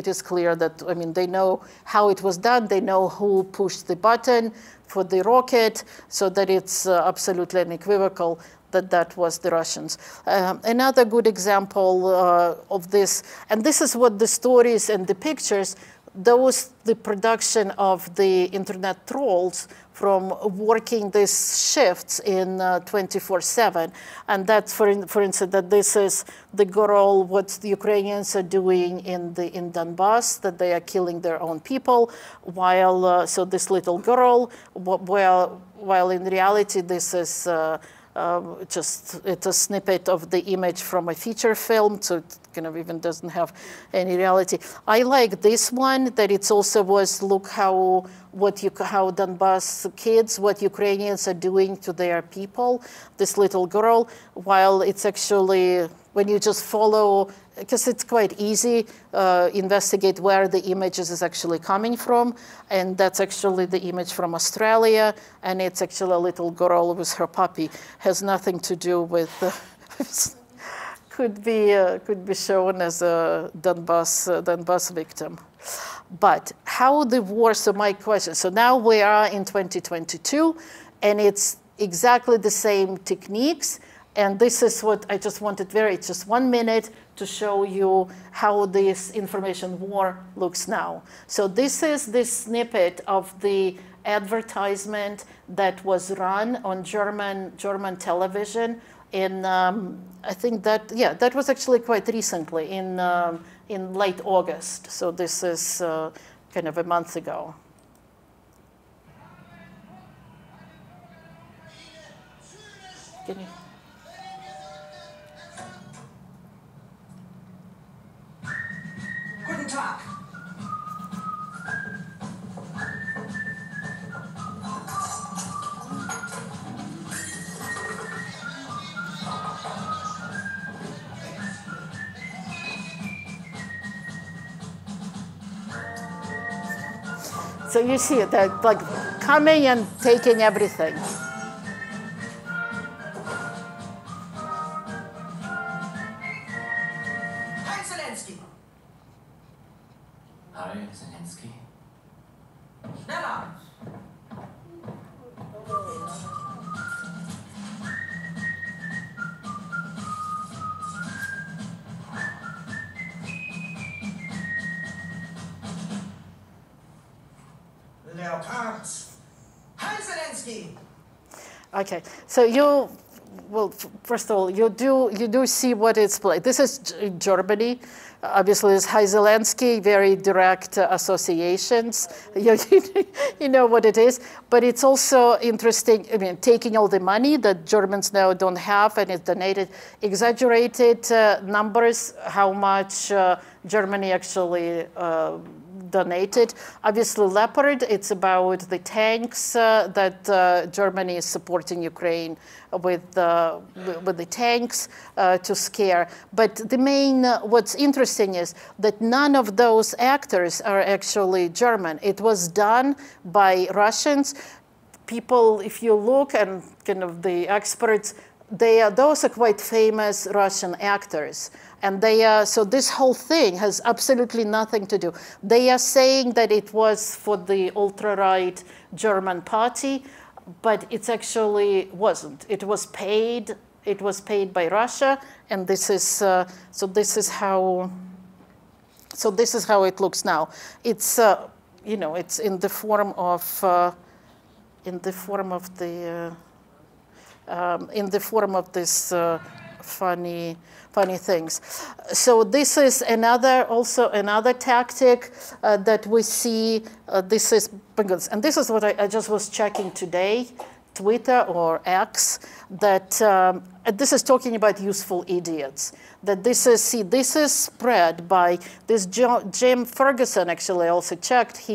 is clear that, they know how it was done. They know who pushed the button for the rocket, so that it's absolutely unequivocal that was the Russians. Another good example of this, and this is what the stories and the pictures, the production of the internet trolls from working these shifts in 24/7. And that's, for instance, that this is the girl, what the Ukrainians are doing in Donbass, that they are killing their own people, while, so this little girl, while in reality this is it's a snippet of the image from a feature film, so it kind of even doesn't have any reality. I like this one, that it's also was, look how Donbass kids, what Ukrainians are doing to their people, this little girl, while it's actually, when you just follow, because it's quite easy, investigate where the images is actually coming from, and that's actually the image from Australia, and it's actually a little girl with her puppy. Has nothing to do with, could be shown as a Donbass victim. But how the war, so my question, so now we are in 2022, and it's exactly the same techniques. And this is what I just wanted just 1 minute to show you how this information war looks now. So this is this snippet of the advertisement that was run on German television in, I think that, yeah, that was actually quite recently in late August. So this is kind of a month ago. Can you? Guten Tag. So you see it, they're like coming and taking everything. Hi, Zelensky. Schneller! Leopards! Hi, Zelensky! Okay, so you, well, first of all, you do see what it's played. This is Germany. Obviously, it's Haigh Zelensky, very direct associations. You know what it is. But it's also interesting, I mean, taking all the money that Germans now don't have and it's donated, exaggerated numbers, how much Germany actually donated. Obviously, Leopard, it's about the tanks that Germany is supporting Ukraine with the tanks to scare. But the main, what's interesting is that none of those actors are actually German. It was done by Russians. People, if you look and kind of the experts, those are quite famous Russian actors. And so this whole thing has absolutely nothing to do. They are saying that it was for the ultra-right German party, but it actually wasn't. It was paid by Russia, and this is so this is how it looks now. It's it's in the form of this funny things. So this is another tactic that we see. This is, and this is what I just was checking today, Twitter or X, that this is talking about useful idiots. That this is spread by this Jim Ferguson. Actually, I also checked.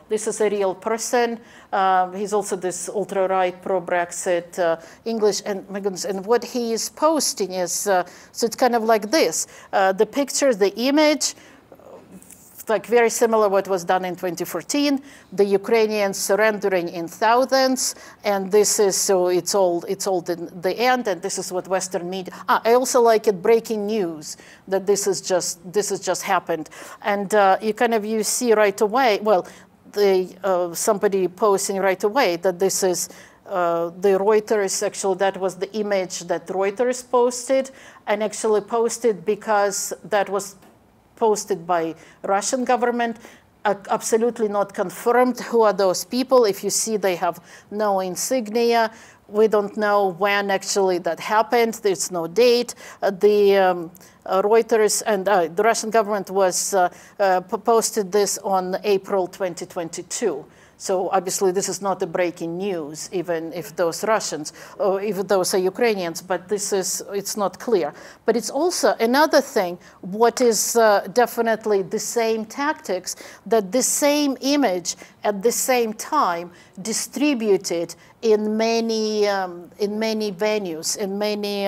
This is a real person. He's also this ultra-right, pro-Brexit English, and my goodness, and what he is posting is, so it's kind of like this. The picture, the image, like very similar what was done in 2014, the Ukrainians surrendering in thousands, and this is, so it's all in the end, and this is what Western media, I also like it, breaking news, that this is just happened. And you see right away, well, somebody posting right away that this is the Reuters, actually that was the image that Reuters posted, and actually posted because that was posted by Russian government, absolutely not confirmed who are those people. If you see, they have no insignia. We don't know when actually that happened. There's no date. The Reuters and the Russian government was posted this on April 2022. So obviously this is not a breaking news, even if those Russians, or if those are Ukrainians, but it's not clear. But it's also another thing, what is definitely the same tactics, that the same image at the same time distributed in many venues, in many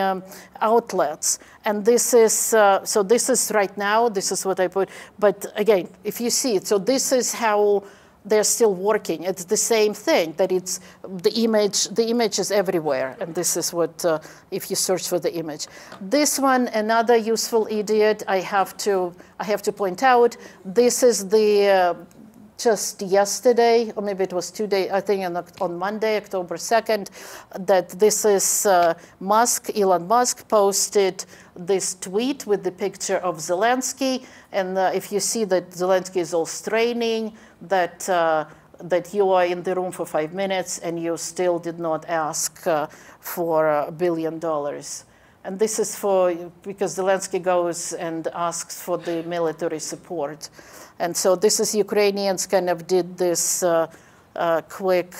outlets. And this is, so this is right now, this is what I put, but again, if you see it, so this is how they're still working. It's the same thing, that it's the image is everywhere, and this is what, if you search for the image. This one, another useful idiot, I have to point out, this is the just yesterday, or maybe it was 2 days, I think on Monday, October 2nd, that this is Elon Musk posted this tweet with the picture of Zelensky. And if you see that Zelensky is all straining, that you are in the room for 5 minutes and you still did not ask for $1 billion. And this is because Zelensky goes and asks for the military support. And so this is Ukrainians kind of did this quick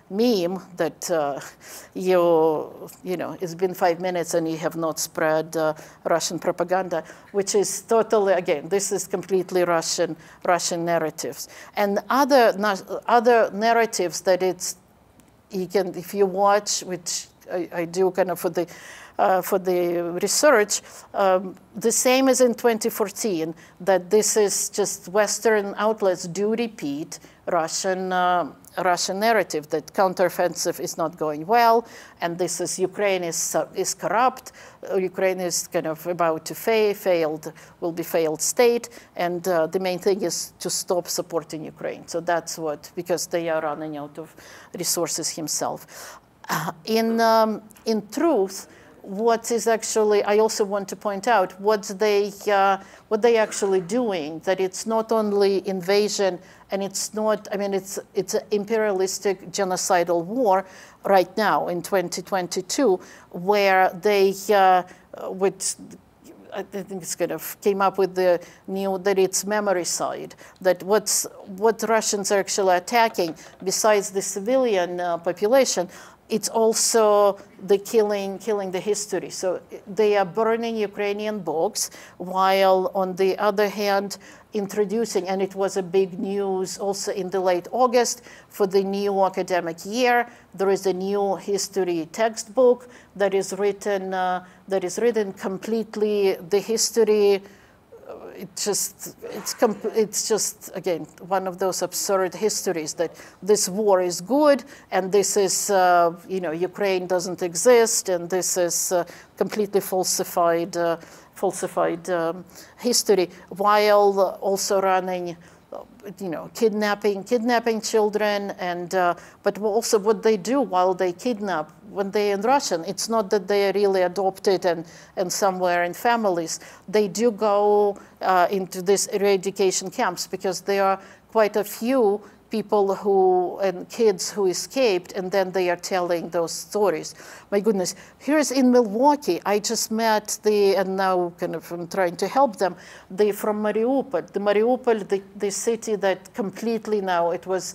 meme that it's been 5 minutes and you have not spread Russian propaganda, which is totally, again, this is completely Russian narratives. And other narratives that if you watch, which I do kind of for the research, the same as in 2014, that this is just Western outlets do repeat Russian narrative, that counteroffensive is not going well, and this is Ukraine is corrupt, Ukraine is kind of about to will be failed state, and the main thing is to stop supporting Ukraine. So that's because they are running out of resources himself. In truth, what is actually, I also want to point out what they actually doing, that it's not only invasion and it's not, I mean, it's an imperialistic genocidal war right now in 2022, where they, which I think it's kind of came up with the new, that it's memoricide, that what Russians are actually attacking, besides the civilian population, it's also the killing the history. So they are burning Ukrainian books, while on the other hand, introducing, and it was a big news also in the late August for the new academic year, there is a new history textbook that is written completely the history. It's just again one of those absurd histories that this war is good and this is Ukraine doesn't exist and this is completely falsified history, while also running kidnapping children, and but also what they do while they kidnap when they're in Russian. It's not that they are really adopted and somewhere in families. They do go into these eradication camps, because there are quite a few people and kids who escaped, and then they are telling those stories. My goodness, here's in Milwaukee, I just met and now kind of I'm trying to help them, from Mariupol, the city that completely now, it was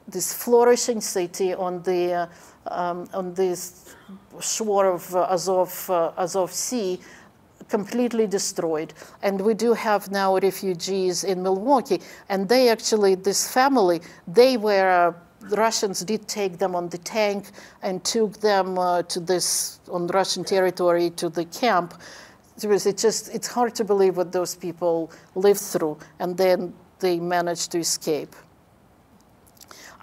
this flourishing city on this shore of Azov Sea, completely destroyed. And we do have now refugees in Milwaukee, and they actually, this family, Russians did take them on the tank and took them on Russian territory to the camp. It's hard to believe what those people lived through, and then they managed to escape.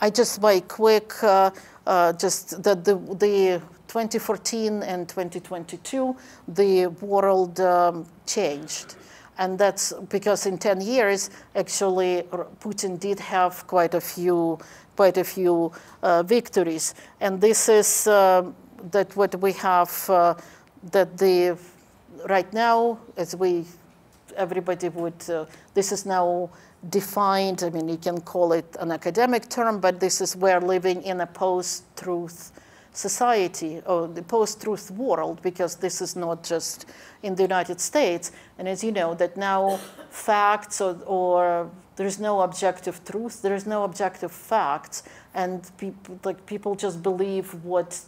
I just, by quick, just that the 2014 and 2022, the world changed. And that's because in 10 years, actually, Putin did have quite a few victories. And this is that what we have, right now, as everybody would, this is now defined, I mean, you can call it an academic term, but this is we're living in a post-truth society, or the post-truth world, because this is not just in the United States. And as you know, that now facts or there's no objective truth, there is no objective facts, and people just believe what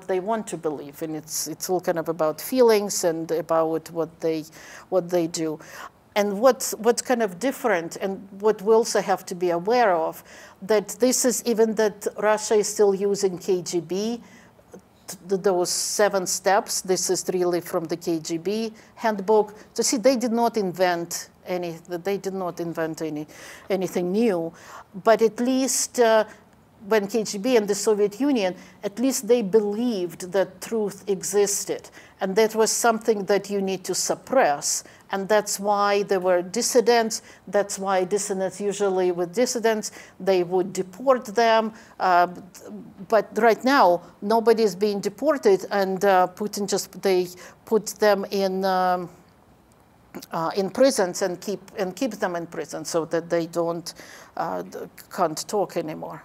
they want to believe, and it's all kind of about feelings and about what they do. And what's kind of different, and what we also have to be aware of, that this is even that Russia is still using KGB, those 7 steps. This is really from the KGB handbook. So see, they did not invent anything new, but at least when KGB and the Soviet Union, at least they believed that truth existed. And that was something that you need to suppress. And that's why there were dissidents. That's why dissidents, usually with dissidents, they would deport them. But right now, nobody is being deported, and Putin they put them in prisons and keep them in prison so that they can't talk anymore.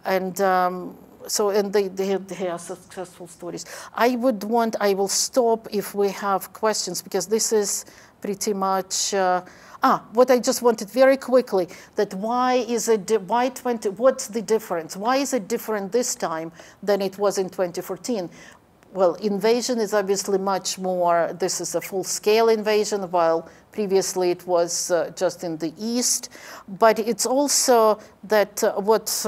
And and they are successful stories. I will stop if we have questions, because this is pretty much, what I just wanted very quickly, that what's the difference? Why is it different this time than it was in 2014? Well, invasion is obviously much more, this is a full-scale invasion, while previously it was just in the east. But it's also that what's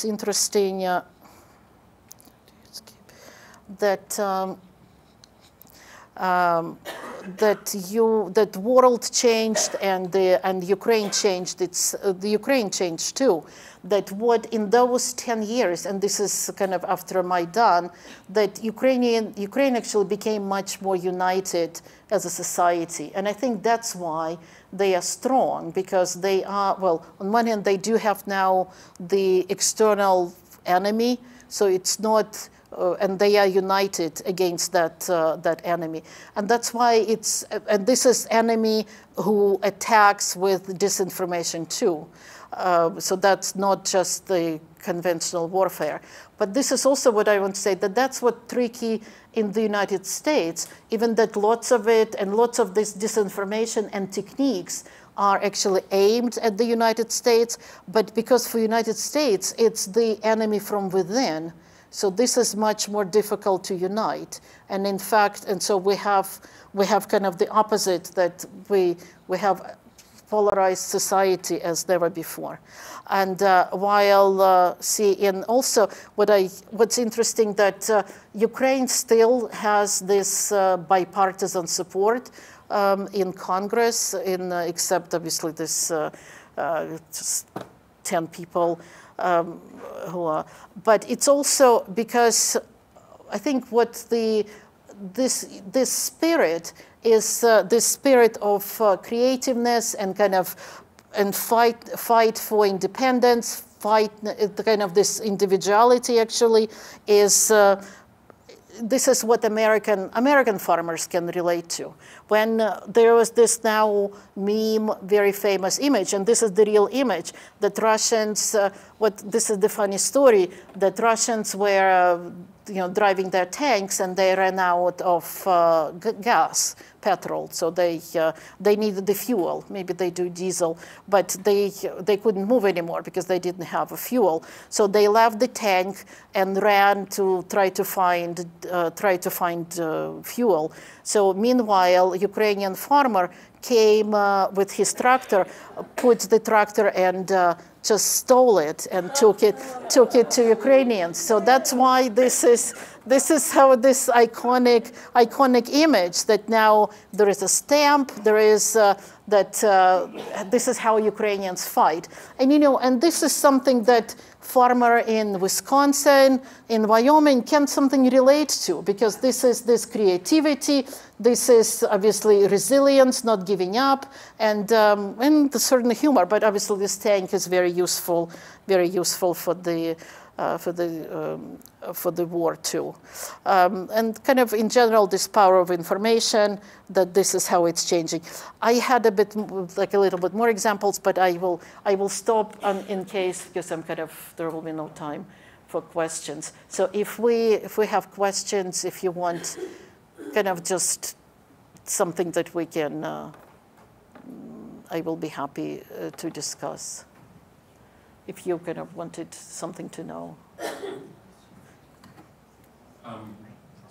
interesting, that that world changed and Ukraine changed. The Ukraine changed too. That what in those 10 years, and this is kind of after Maidan, that Ukraine actually became much more united as a society. And I think that's why they are strong, because they are, well, on one hand, they do have now the external enemy, so it's not, and they are united against that enemy. And that's why and this is enemy who attacks with disinformation too. So that's not just the conventional warfare. But this is also what I want to say, that's what's tricky in the United States, even that lots of it and lots of this disinformation and techniques are actually aimed at the United States, but because for United States, it's the enemy from within. So this is much more difficult to unite. And in fact, and so we have kind of the opposite, that we have polarized society as never before. And while and also what's interesting, that Ukraine still has this bipartisan support in Congress, except obviously this just 10 people who are. But it's also because I think this spirit is this spirit of creativeness and kind of fight for independence, kind of this individuality actually is. This is what American farmers can relate to. When there was this now meme, very famous image, and this is the real image, that Russians, this is the funny story, that Russians were driving their tanks and they ran out of gas, petrol, so they needed the fuel. Maybe they do diesel, but they couldn't move anymore because they didn't have a fuel. So they left the tank and ran to try to find fuel. So meanwhile, Ukrainian farmer came with his tractor, put the tractor and just stole it and took it to Ukrainians. So that's why this is how this iconic image, that now there is a stamp, there is this is how Ukrainians fight. And and this is something that farmer in Wisconsin, in Wyoming can something relate to, because this is this creativity, this is obviously resilience, not giving up, and a certain humor. But obviously this tank is very useful for the war too, and kind of in general this power of information, that this is how it's changing. I had a little bit more examples, but I will stop in case, because there will be no time for questions. So if we have questions, if you want kind of just something that we can, I will be happy to discuss. If you kind of wanted something to know.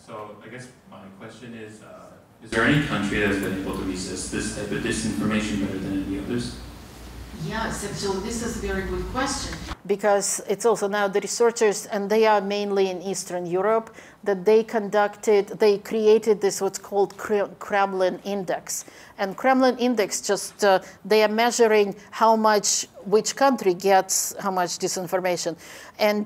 So I guess my question is there any country that's been able to resist this type of disinformation better than any others? Yes, actually, this is a very good question. because it's also now the researchers, and they are mainly in Eastern Europe, that they created this what's called Kremlin Index. And Kremlin Index just, they are measuring how much, which country gets how much disinformation. And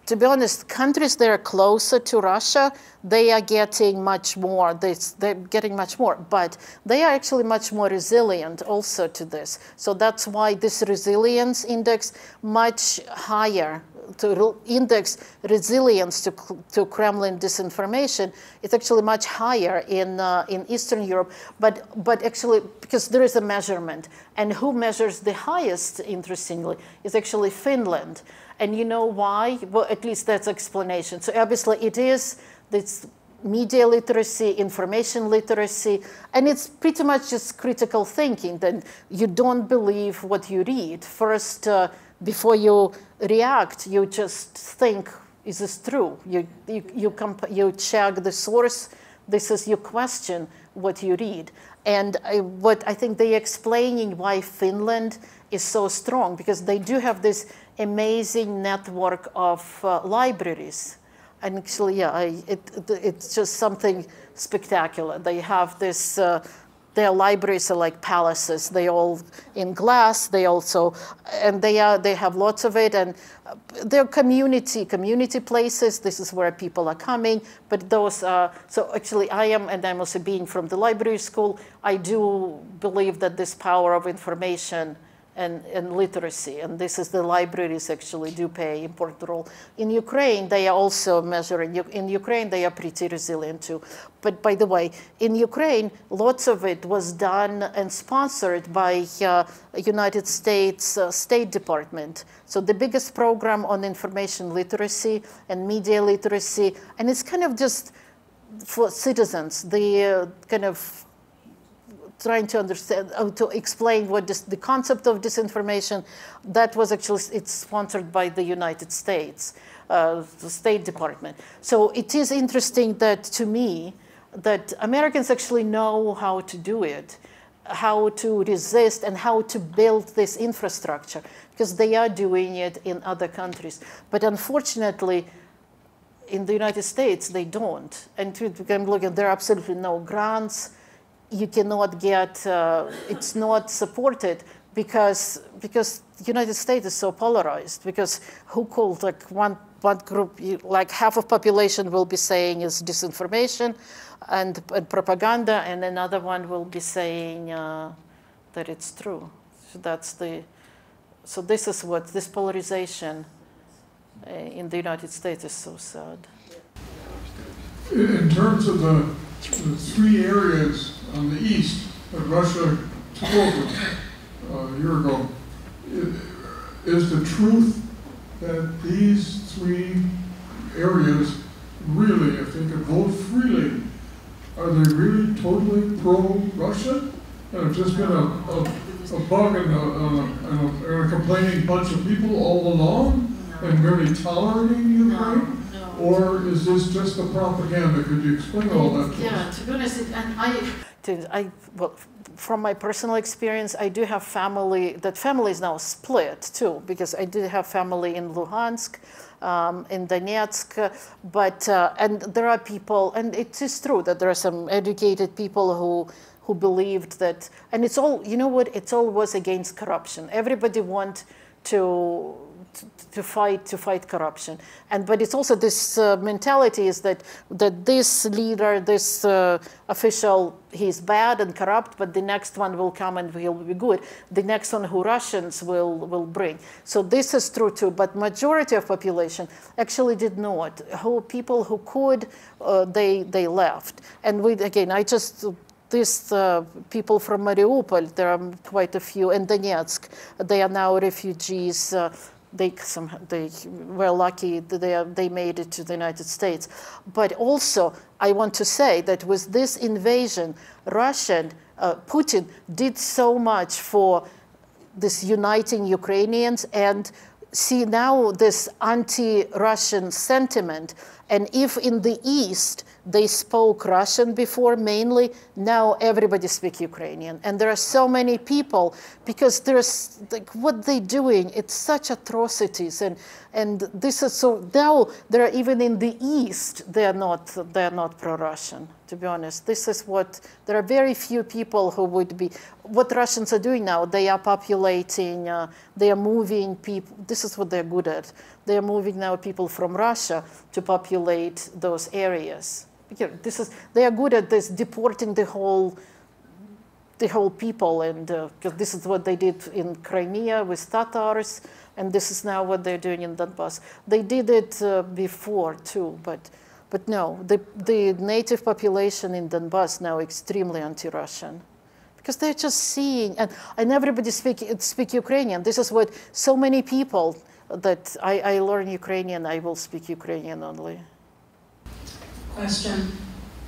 to be honest, countries that are closer to Russia, they are getting much more, they're getting much more, but they are actually much more resilient also to this. So that's why this resilience index much higher, to index resilience to Kremlin disinformation, it's actually much higher in Eastern Europe, but actually, because there is a measurement, and who measures the highest, interestingly, is actually Finland. And you know why? Well, at least that's explanation. So obviously it is this media literacy, information literacy, and it's pretty much just critical thinking, that you don't believe what you read. First, before you react, you just think, is this true? You check the source. This is your question, what you read. And what I think they're explaining why Finland is so strong, because they do have this amazing network of libraries. And actually, yeah, it's just something spectacular. They have this, their libraries are like palaces. They all in glass. They also, and they have lots of it. And they're community places. This is where people are coming. But those are, so actually I am, and I'm also being from the library school, I do believe that this power of information and literacy, and this is the libraries actually do play an important role. In Ukraine, they are also measuring, in Ukraine they are pretty resilient too. But by the way, in Ukraine, lots of it was done and sponsored by United States State Department. So the biggest program on information literacy and media literacy, and it's kind of just for citizens, the kind of trying to understand, to explain what the concept of disinformation, that was actually, it's sponsored by the United States, the State Department. So it is interesting that, to me, that Americans actually know how to do it, how to resist and how to build this infrastructure, because they are doing it in other countries. But unfortunately, in the United States, they don't. And there are absolutely no grants. You cannot get, it's not supported because the United States is so polarized, because who could, like one group, like half of population will be saying is disinformation and propaganda, and another one will be saying that it's true. So so this is what, this polarization in the United States is so sad. In terms of the three areas on the east that Russia took over a year ago, is the truth that these three areas really, if they could vote freely, are they really totally pro-Russia? And it's just been a bug and a complaining bunch of people all along and merely tolerating Ukraine? Or is this just the propaganda? Could you explain all that to us? Yeah, to be honest, and well, from my personal experience, I do have family, that family is now split too, because I did have family in Luhansk, in Donetsk, but, and there are people, and it is true that there are some educated people who believed that, and it's all, you know what, it's all was against corruption. Everybody want to fight corruption, but it's also this mentality is that this leader, this official, he's bad and corrupt, but the next one will come and he'll be good. The next one who Russians will bring. So this is true too, but majority of population actually did not. People who could, they left. And these people from Mariupol, there are quite a few, in Donetsk, they are now refugees. They were lucky that they made it to the United States. But also, I want to say that with this invasion, Putin did so much for this uniting Ukrainians, and see now this anti-Russian sentiment And if in the East they spoke Russian before mainly, now everybody speaks Ukrainian. And there are so many people, because there's like what they're doing, it's such atrocities. And this is so, now there are even in the East, they're not pro-Russian, to be honest. This is what, there are very few people who would be, what Russians are doing now, they are populating, they are moving people, this is what they're good at. They are moving now people from Russia to populate those areas. They are good at this, deporting the whole people, and because this is what they did in Crimea with Tatars, and this is now what they're doing in Donbass. They did it before too, but no, the native population in Donbass now extremely anti-Russian, because they're just seeing, and everybody speak Ukrainian. This is what so many people that I learn Ukrainian, I will speak Ukrainian only. Question.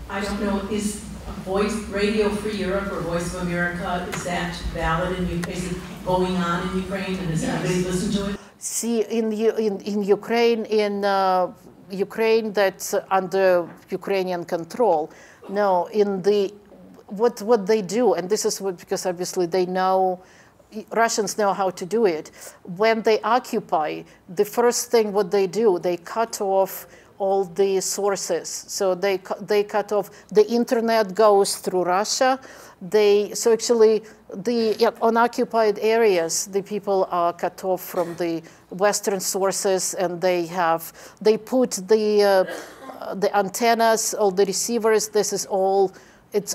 I don't know, is Radio Free Europe or Voice of America, is that valid and is it going on in Ukraine, and does anybody listen to it? See, in Ukraine that's under Ukrainian control. No, what they do, and this is what, because obviously they know, Russians know how to do it. When they occupy, the first thing what they do, they cut off all the sources. So they cut off, the internet goes through Russia. So actually, on occupied areas, the people are cut off from the Western sources, and they put the antennas, all the receivers. It's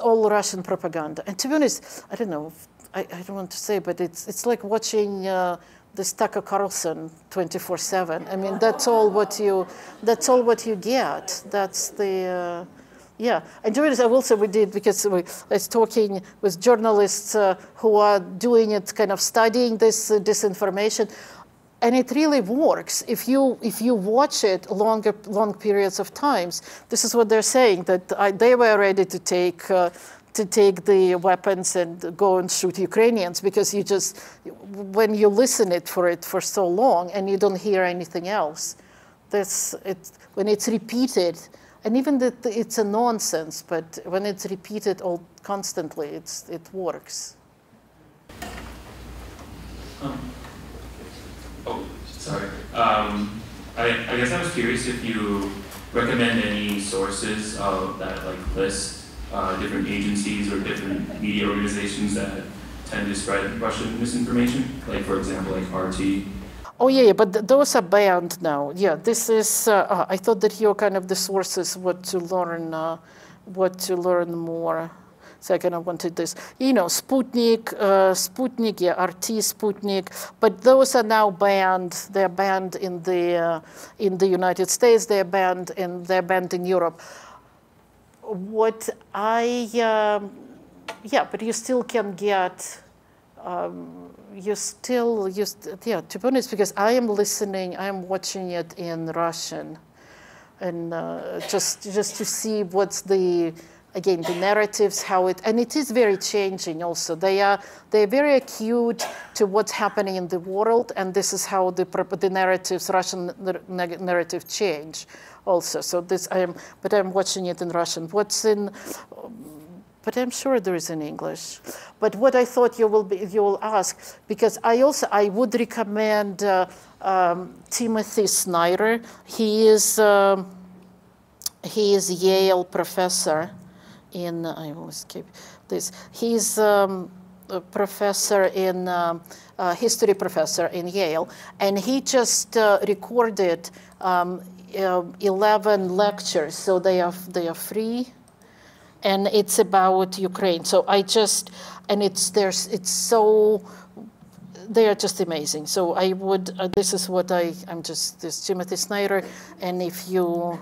all Russian propaganda. And to be honest, I don't know. I don't want to say, but it's like watching this Tucker Carlson 24/7. I mean, that's all what you get. That's the yeah. And to be honest, I will say we did, because I was talking with journalists who are doing it, kind of studying this disinformation. And it really works. If you watch it long periods of times, this is what they're saying, that they were ready to take the weapons and go and shoot Ukrainians, because when you listen for so long and you don't hear anything else, when it's repeated, and even that it's a nonsense, but when it's repeated constantly, it works. Oh, sorry. I guess I was curious if you recommend any sources that list different agencies or different media organizations that tend to spread Russian misinformation, like for example, like RT. Oh yeah, but those are banned now. Yeah, this is. I thought that you're kind of the sources what to learn more. So I kind of wanted this, Sputnik, yeah, RT, Sputnik, but those are now banned. They're banned in the United States. They're banned in Europe. Yeah, but you still can get. Yeah, to be honest, because I am watching it in Russian, and just to see what's the narratives, and it is very changing also. They're very acute to what's happening in the world, and this is how the narratives, Russian narrative change also. So but I'm watching it in Russian. But I'm sure there is in English. But what I thought you will ask, because I would recommend Timothy Snyder. He is Yale professor in. I will escape this. He's a professor in history professor in Yale, and he just recorded 11 lectures. So they are free. And it's about Ukraine. So they are just amazing. So I would, this is what this Timothy Snyder, and if you,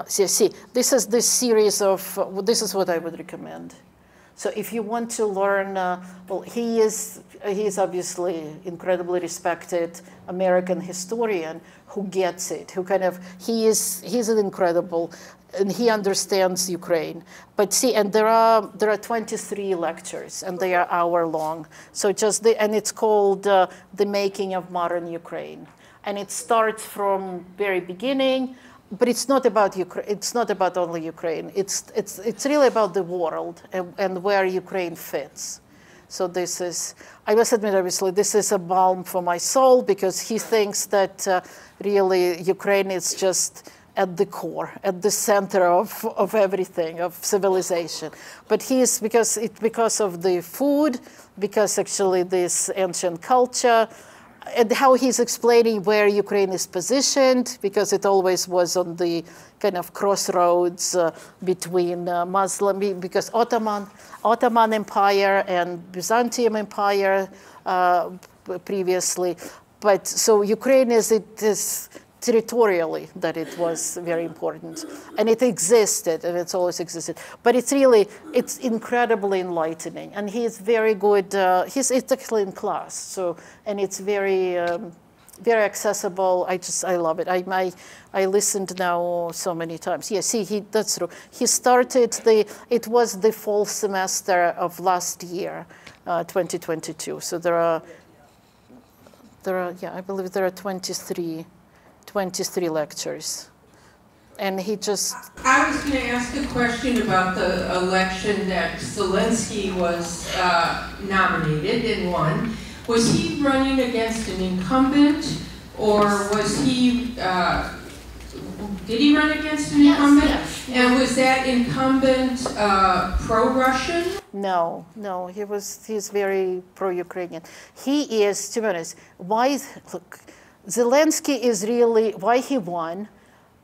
this is this series of, this is what I would recommend. So if you want to learn, he is obviously incredibly respected American historian who gets it, he's an incredible, and he understands Ukraine. But and there are 23 lectures, and they are hour long. So and it's called The Making of Modern Ukraine. And it starts from very beginning but it's not about Ukraine. It's not about only Ukraine. It's really about the world and where Ukraine fits. So this is, I must admit, obviously, this is a balm for my soul, because he thinks that really Ukraine is just at the core, at the center of everything, of civilization. But he's, because of the food, because actually this ancient culture, and how he's explaining where Ukraine is positioned, because it always was on the kind of crossroads between Muslim, because Ottoman Empire and Byzantium Empire previously. But so Ukraine is territorially that it was very important, and it existed, and it's always existed. But it's incredibly enlightening, and he is very good. It's actually in class, so, and it's very very accessible. I love it. I listened now so many times. Yeah, see, that's true. He started it was the fall semester of last year, 2022. So there are yeah, I believe there are 23 lectures. And he just... I was going to ask a question about the election that Zelensky was nominated and won. Was he running against an incumbent, or was he, did he run against an incumbent? Yes. And was that incumbent pro-Russian? No, he's very pro-Ukrainian. He is, to be honest, look, Zelensky is really, why he won,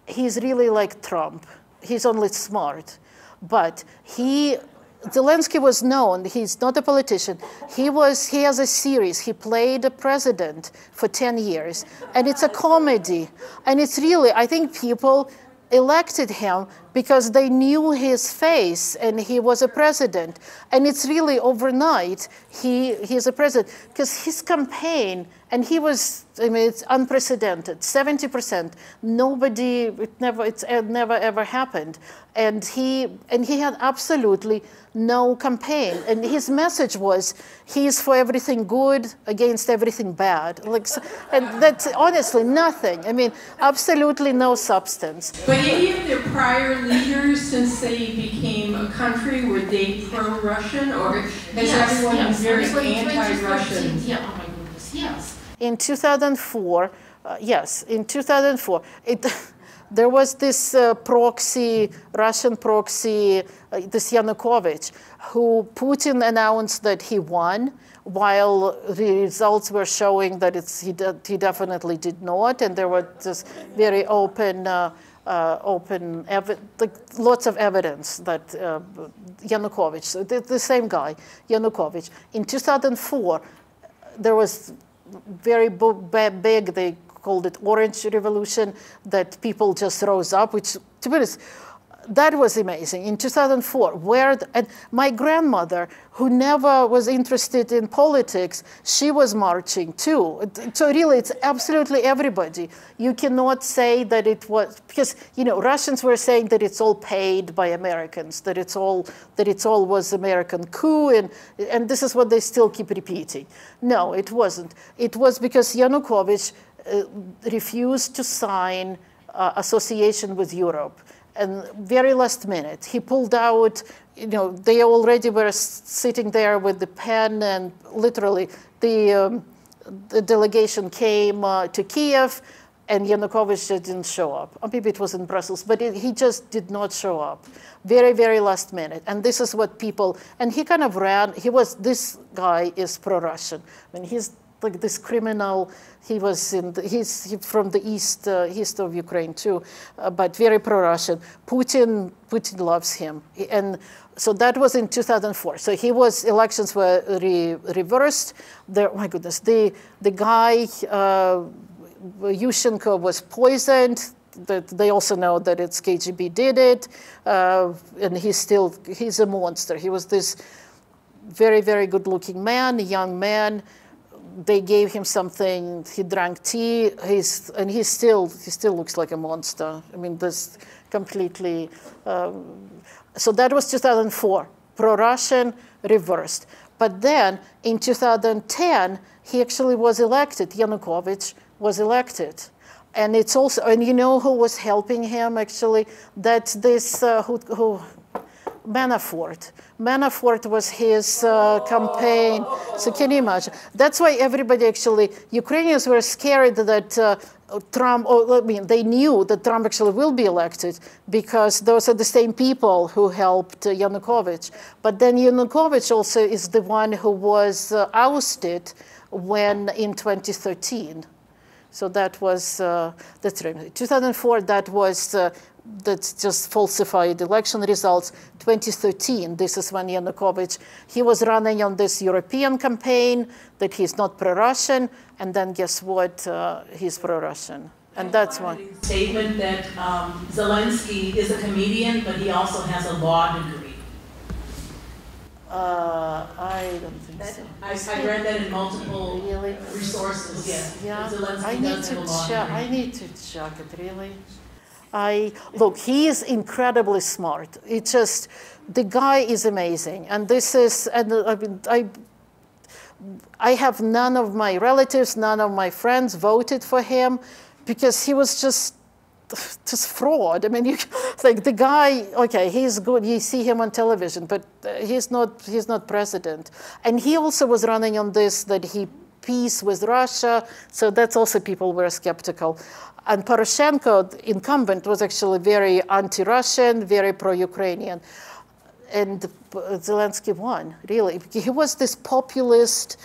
he's really like Trump. He's only smart. But Zelensky was known, he's not a politician. He has a series, he played a president for 10 years. And it's a comedy. And it's really, I think people elected him because they knew his face and he was a president. And it's really overnight, he's a president. Because his campaign, and he was, I mean, it's unprecedented, 70%. It's never ever happened. And he had absolutely no campaign. And his message was, he's for everything good against everything bad. And that's honestly nothing. I mean, absolutely no substance. But any of their prior leaders, since they became a country, were they pro-Russian, or has everyone been very anti-Russian? Yeah, oh my goodness, yes. In 2004, there was this Russian proxy, this Yanukovych, who Putin announced that he won, while the results were showing that he definitely did not, and there was this very lots of evidence that Yanukovych, the same guy, Yanukovych, in 2004, there was very big, they called it Orange Revolution, that people just rose up, which, to be honest, that was amazing. In 2004, and my grandmother, who never was interested in politics, she was marching too. So really, it's absolutely everybody. You cannot say that it was, because, Russians were saying that it's all paid by Americans, that it's all was American coup, and this is what they still keep repeating. No, it wasn't. It was because Yanukovych refused to sign association with Europe. And very last minute, he pulled out, they already were sitting there with the pen, and literally the delegation came to Kiev, and Yanukovych just didn't show up. Or maybe it was in Brussels, but he just did not show up. Very, very last minute. And this is what and he kind of ran, this guy is pro-Russian. I mean, he's like this criminal. He's from the east of Ukraine too, but very pro-Russian. Putin loves him, and so that was in 2004. So elections were reversed. My goodness, the guy Yushchenko was poisoned. That they also know that it's KGB did it, and he's a monster. He was this very, very good-looking man, young man. They gave him something, he drank tea, and he still looks like a monster. I mean, this completely, so that was 2004, pro-Russian, reversed. But then, in 2010, he actually was elected, Yanukovych was elected. And it's also, and you know who was helping him actually? That's this, Manafort. Manafort was his campaign. So can you imagine? That's why everybody actually, Ukrainians were scared that Trump, I mean, they knew that Trump actually will be elected because those are the same people who helped Yanukovych. But then Yanukovych also is the one who was ousted when in 2013. So that was, that's right. 2004, that was, that's just falsified election results. 2013, this is when Yanukovych, he was running on this European campaign that he's not pro-Russian, and then guess what, he's pro-Russian. And that's why. Statement that Zelensky is a comedian, but he also has a law degree. I don't think so. I read that in multiple Really? resources, yes. Yeah, Zelensky I need does have a to law check. degree. I need to check it really. Look, he is incredibly smart. It's just the guy is amazing, and this is. And I mean, I have none of my relatives, none of my friends voted for him because he was just fraud. I mean, like the guy, okay, he's good. You see him on television, but he's not president. And he also was running on this that he peace with Russia. So that's also people were skeptical. And Poroshenko, incumbent, was actually very anti-Russian, very pro-Ukrainian. And Zelensky won, really. He was this populist.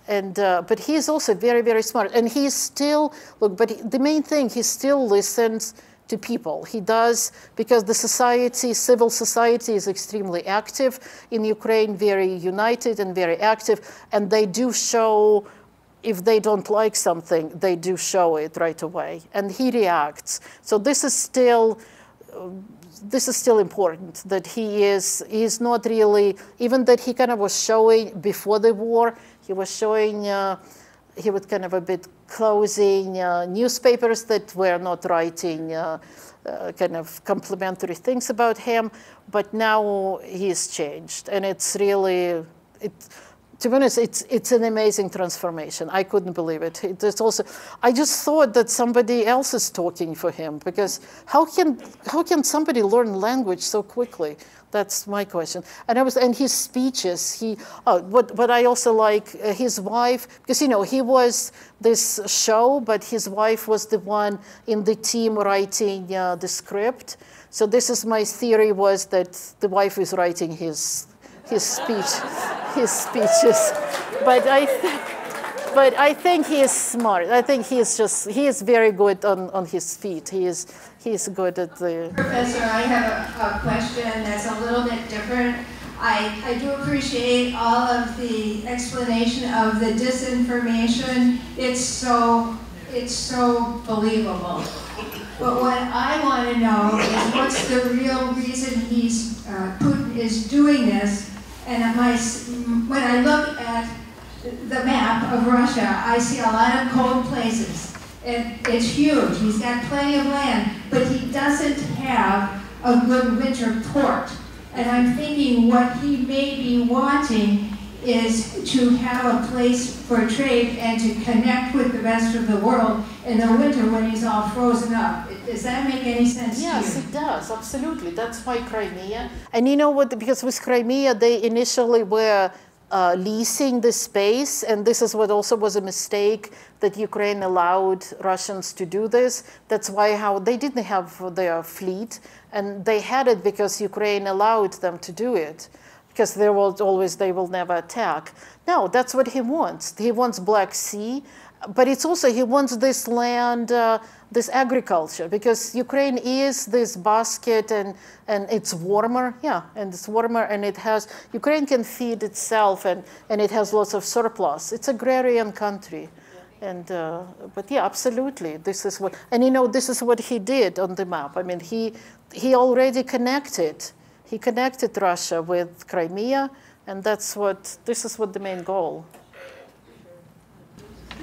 And, but he's also very, very smart. And he's still, look, but the main thing, he still listens to people. He does, because the society, civil society is extremely active in Ukraine, very united and very active. And they do show, if they don't like something, they do show it right away. And he reacts. So this is still important, that he's not really, even that he kind of was showing before the war, he was showing, he was kind of a bit closing newspapers that were not writing kind of complimentary things about him, but now he's changed. And it's really, to be honest, it's an amazing transformation. I couldn't believe it. It's also, I just thought that somebody else is talking for him, because how can somebody learn language so quickly? That's my question. And his speeches, what I also like, his wife, because, you know, he was this show, but his wife was the one in the team writing the script. So this is my theory, was that the wife is writing his speeches. But I think he is smart. I think he is very good on his feet. He is good at the. Professor, I have a question that's a little bit different. I do appreciate all of the explanation of the disinformation. It's so believable. But what I want to know is what's the real reason Putin is doing this. And when I look at the map of Russia, I see a lot of cold places. And it's huge. He's got plenty of land, but he doesn't have a good winter port. And I'm thinking what he may be wanting is to have a place for trade and to connect with the rest of the world in the winter when he's all frozen up. Does that make any sense to you? Yes, it does, absolutely. That's why Crimea. And you know what, because with Crimea, they initially were leasing the space, and this is what also was a mistake, that Ukraine allowed Russians to do this. That's why they didn't have their fleet, and they had it because Ukraine allowed them to do it, because they will never attack. No, that's what he wants. He wants Black Sea, but it's also, he wants this land, this agriculture, because Ukraine is this basket, and it's warmer, and it's warmer, and Ukraine can feed itself, and it has lots of surplus. It's an agrarian country. And, but yeah, absolutely, this is what, and you know, this is what he did on the map. I mean, he already connected Russia with Crimea, and this is what the main goal.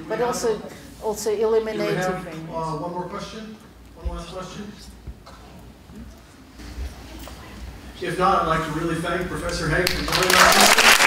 But also eliminate Ukraine. One more question? One last question? If not, I'd like to really thank Professor Haigh for joining us.